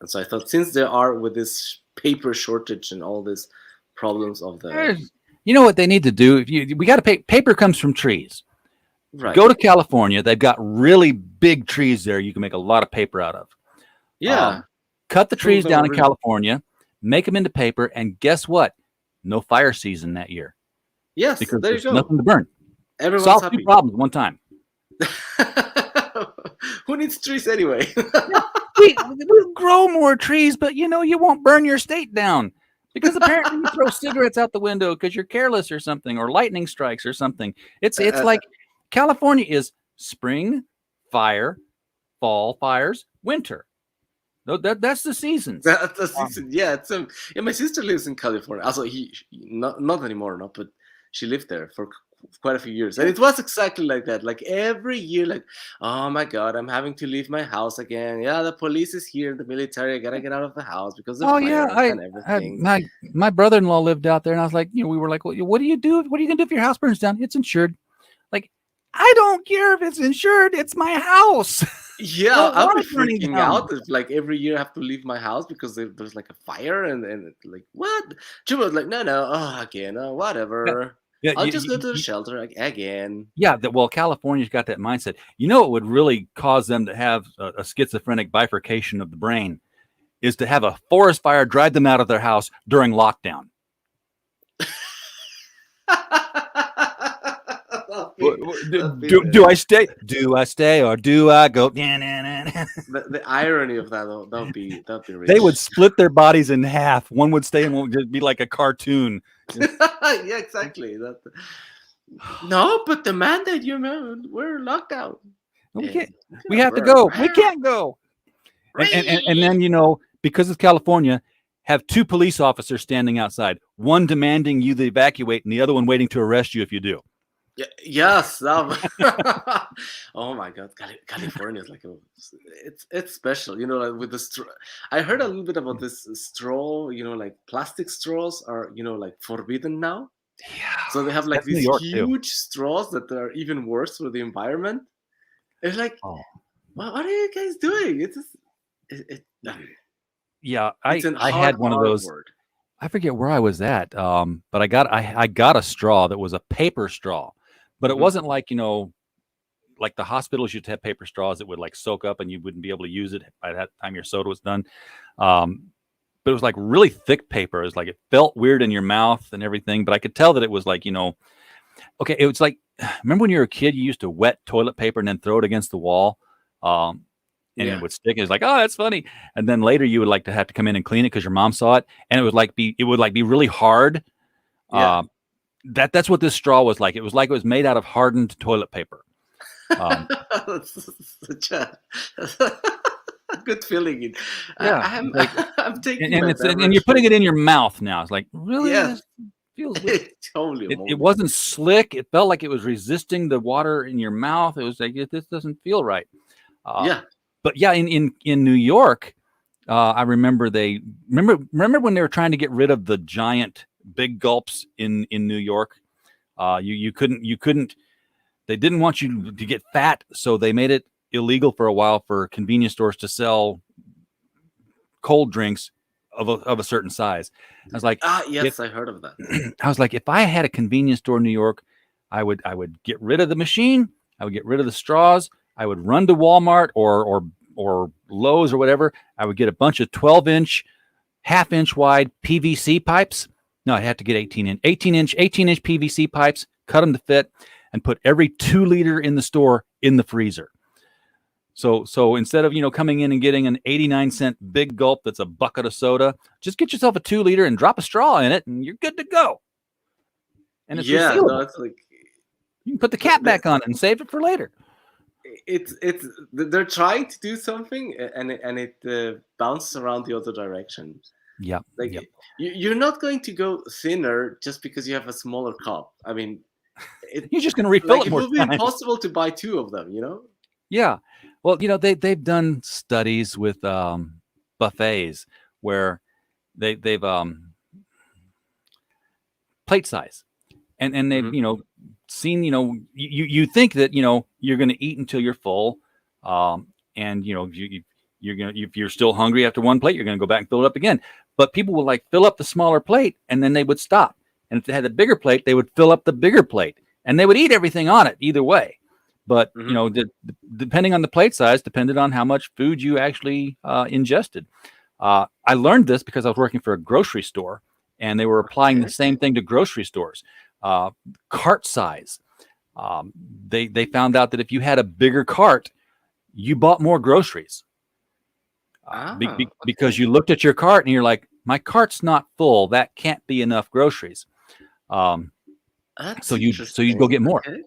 And so I thought, since there are with this paper shortage and all these problems of the, You know what they need to do? We got to pay. Paper comes from trees. right? Go to California. They've got really big trees there. You can make a lot of paper out of. Yeah. Cut the trees them down in really- California, make them into paper, and guess what? No fire season that year Yes. because There you there's go. nothing to burn. Everyone's Solve happy. two problems one time. Who needs trees anyway? we grow more trees, but you won't burn your state down because apparently you throw cigarettes out the window because you're careless or something, or lightning strikes or something. It's like California is spring fire, fall fires, winter. That's the seasons. That's the season. Yeah, my sister lives in California. Also, not anymore, but she lived there for quite a few years, and it was exactly like that. Like every year, like, oh my God, I'm having to leave my house again. Yeah, the police is here, the military. I gotta get out of the house because of fires and everything. My brother-in-law lived out there, and I was like, we were like, well, what do you do? What are you gonna do if your house burns down? It's insured. Like, I don't care if it's insured. It's my house. Yeah, Well, I'll be water burning freaking down. out if like every year I have to leave my house because there's like a fire and like what? She was like, no, again, whatever. Yeah, I'll just go to the shelter again. Yeah, well, California's got that mindset. It would really cause them to have a schizophrenic bifurcation of the brain is to have a forest fire drive them out of their house during lockdown. Do I stay? Do I stay or do I go? The irony of that though, that'd be rich. They would split their bodies in half. One would stay and one would just be like a cartoon. Yeah, exactly. No, but the mandate, we're locked out. We can't. We have to go. We can't go. And then because of California, have two police officers standing outside, one demanding you to evacuate, and the other one waiting to arrest you if you do. Yeah, yes. Oh my God, California is like it's special. Like with the straw. I heard a little bit about this straw. Like plastic straws are like forbidden now. Yeah. So they have like That's New these York, huge straws that are even worse for the environment. It's like, what are you guys doing? It's just, Yeah, it's I had one of those. word. I forget where I was at, but I got a straw that was a paper straw, but it wasn't like like the hospitals used to have paper straws that would like soak up and you wouldn't be able to use it by that time your soda was done. but it was like really thick paper. It was like it felt weird in your mouth and everything, but I could tell that it was like, okay, it was like, remember when you were a kid, you used to wet toilet paper and then throw it against the wall, and it would stick. It was like, oh, that's funny. And then later you would like to have to come in and clean it because your mom saw it, and it would be really hard. Yeah. That's what this straw was like. It was like it was made out of hardened toilet paper. That's such a good feeling. Yeah, like, I'm taking and my it's and beverage you're putting from- it in your mouth now. It's like, really? Yeah. This feels weird. It's totally a It moment. wasn't slick. It felt like it was resisting the water in your mouth. It was like, this doesn't feel right. Yeah. But yeah, in New York, I remember remember when they were trying to get rid of the giant big gulps in New York. You couldn't. They didn't want you to get fat, so they made it illegal for a while for convenience stores to sell cold drinks of a certain size. I was like, Yes, I heard of that. I was like, if I had a convenience store in New York, I would get rid of the machine. I would get rid of the straws. I would run to Walmart or Lowe's or whatever. I would get a bunch of 12-inch, half-inch wide PVC pipes. No, I had to get 18-inch PVC pipes, cut them to fit, and put every 2 liter in the store in the freezer. So instead of coming in and getting an 89-cent big gulp that's a bucket of soda, just get yourself a 2 liter and drop a straw in it, and you're good to go. And it's resealable. No, it's like You can put the cap back on it and save it for later. it's they're trying to do something, and it bounces around the other direction. Yeah. Like you're not going to go thinner just because you have a smaller cup. I mean, You're just going to refill like it it more will be times. impossible to buy 2 of them. Yeah. Well, they've done studies with buffets where they've plate size, and they've seen you think that you're going to eat until you're full, and you're gonna, if you're still hungry after one plate, you're going to go back and fill it up again. But people would like fill up the smaller plate and then they would stop. And if they had a bigger plate, they would fill up the bigger plate and they would eat everything on it either way. But depending on the plate size, depended on how much food you actually ingested. I learned this because I was working for a grocery store, and they were applying the same thing to grocery stores. Cart size. They found out that if you had a bigger cart, you bought more groceries. Because you looked at your cart and you're like, my cart's not full. That can't be enough groceries. So you go get more. Okay.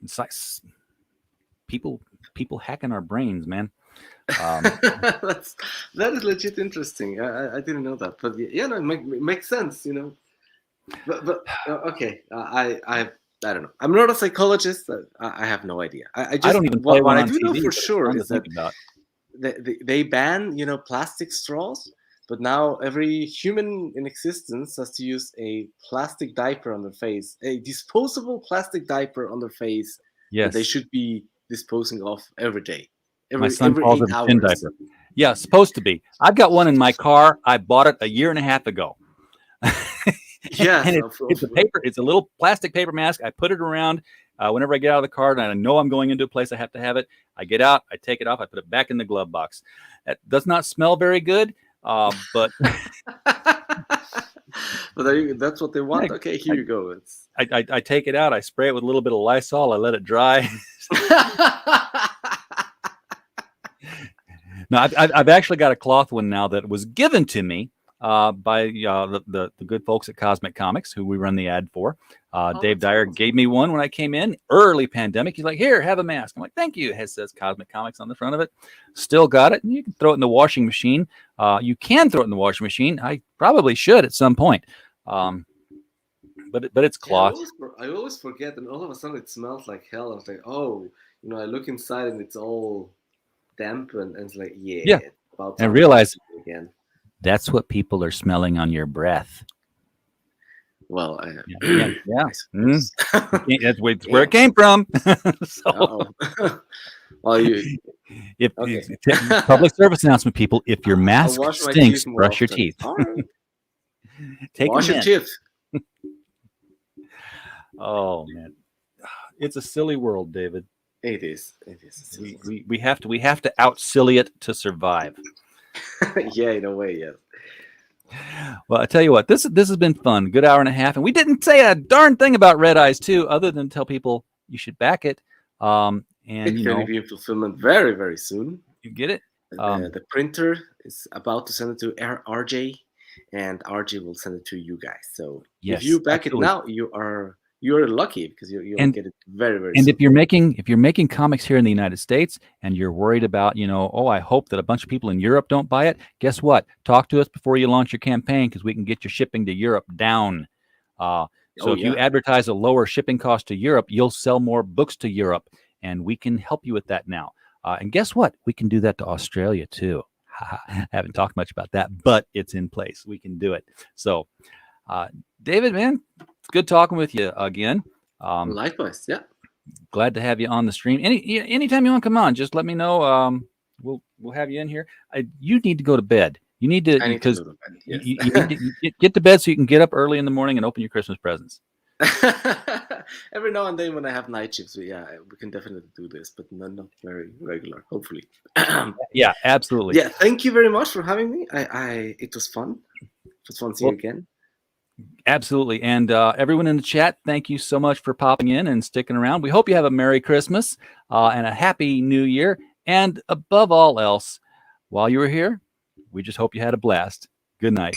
It's like people hacking our brains, man. That is legit interesting. I didn't know that, but no, it makes sense, But okay, I don't know. I'm not a psychologist. I have no idea. I don't even play what one I on do know TV. for sure It's is fun to that think about. they ban plastic straws, but now every human in existence has to use a plastic diaper on their face, a disposable plastic diaper on their face. Yes, that they should be disposing of every day. My son every calls 8 it a chin hours. diaper. Yeah, it's supposed to be. I've got one in my car. I bought it a year and a half ago. Yeah, and it's a paper. It's a little plastic paper mask. I put it around whenever I get out of the car, and I know I'm going into a place I have to have it. I get out, I take it off, I put it back in the glove box. That does not smell very good, but but that's what they want. Okay, here you go. It's I take it out. I spray it with a little bit of Lysol. I let it dry. No, I've actually got a cloth one now that was given to me by the good folks at Cosmic Comics, who we run the ad for. Dave Dyer gave me one when I came in, early pandemic. He's like, here, have a mask. I'm like, thank you. It says Cosmic Comics on the front of it. Still got it. And you can throw it in the washing machine. You can throw it in the washing machine. I probably should at some point. But it's cloth. I always forget, and all of a sudden it smells like hell. I was like, oh, I look inside and it's all damp, and it's like, yeah. About and realize again. That's what people are smelling on your breath. Well, yeah. That's where it came from. Well, public service announcement, people: if your mask stinks, brush your teeth. Right. Wash your teeth. Oh man, it's a silly world, David. It is. We have to out silly it to survive. Yeah, in a way, yes. Well, I tell you what, this has been fun. Good hour and a half, and we didn't say a darn thing about Red Eyes 2, other than tell people you should back it. And It's you going to know, be in fulfillment very, very soon. you get it. The printer is about to send it to RJ, and RJ will send it to you guys. So Yes, if you back absolutely. it now, you're lucky because you'll And- get it very, very And soon. if you're making comics here in the United States and you're worried about, oh, I hope that a bunch of people in Europe don't buy it, guess what? Talk to us before you launch your campaign, because we can get your shipping to Europe down. So Oh, if you yeah. advertise a lower shipping cost to Europe, you'll sell more books to Europe, and we can help you with that now. And guess what? We can do that to Australia too. I haven't talked much about that, but it's in place. We can do it. So, David, man, it's good talking with you again. Likewise, yeah. Glad to have you on the stream. Anytime you want to come on, just let me know. We'll have you in here. You need to go to bed. You need to, I need to because go to bed. Yes. you need to get to bed so you can get up early in the morning and open your Christmas presents. Every now and then when I have night shifts, we can definitely do this, but not very regular, hopefully. Yeah, absolutely. Yeah, thank you very much for having me. It was fun. It was fun to see you again. Absolutely. And everyone in the chat, thank you so much for popping in and sticking around. We hope you have a Merry Christmas and a Happy New Year. And above all else, while you were here, we just hope you had a blast. Good night.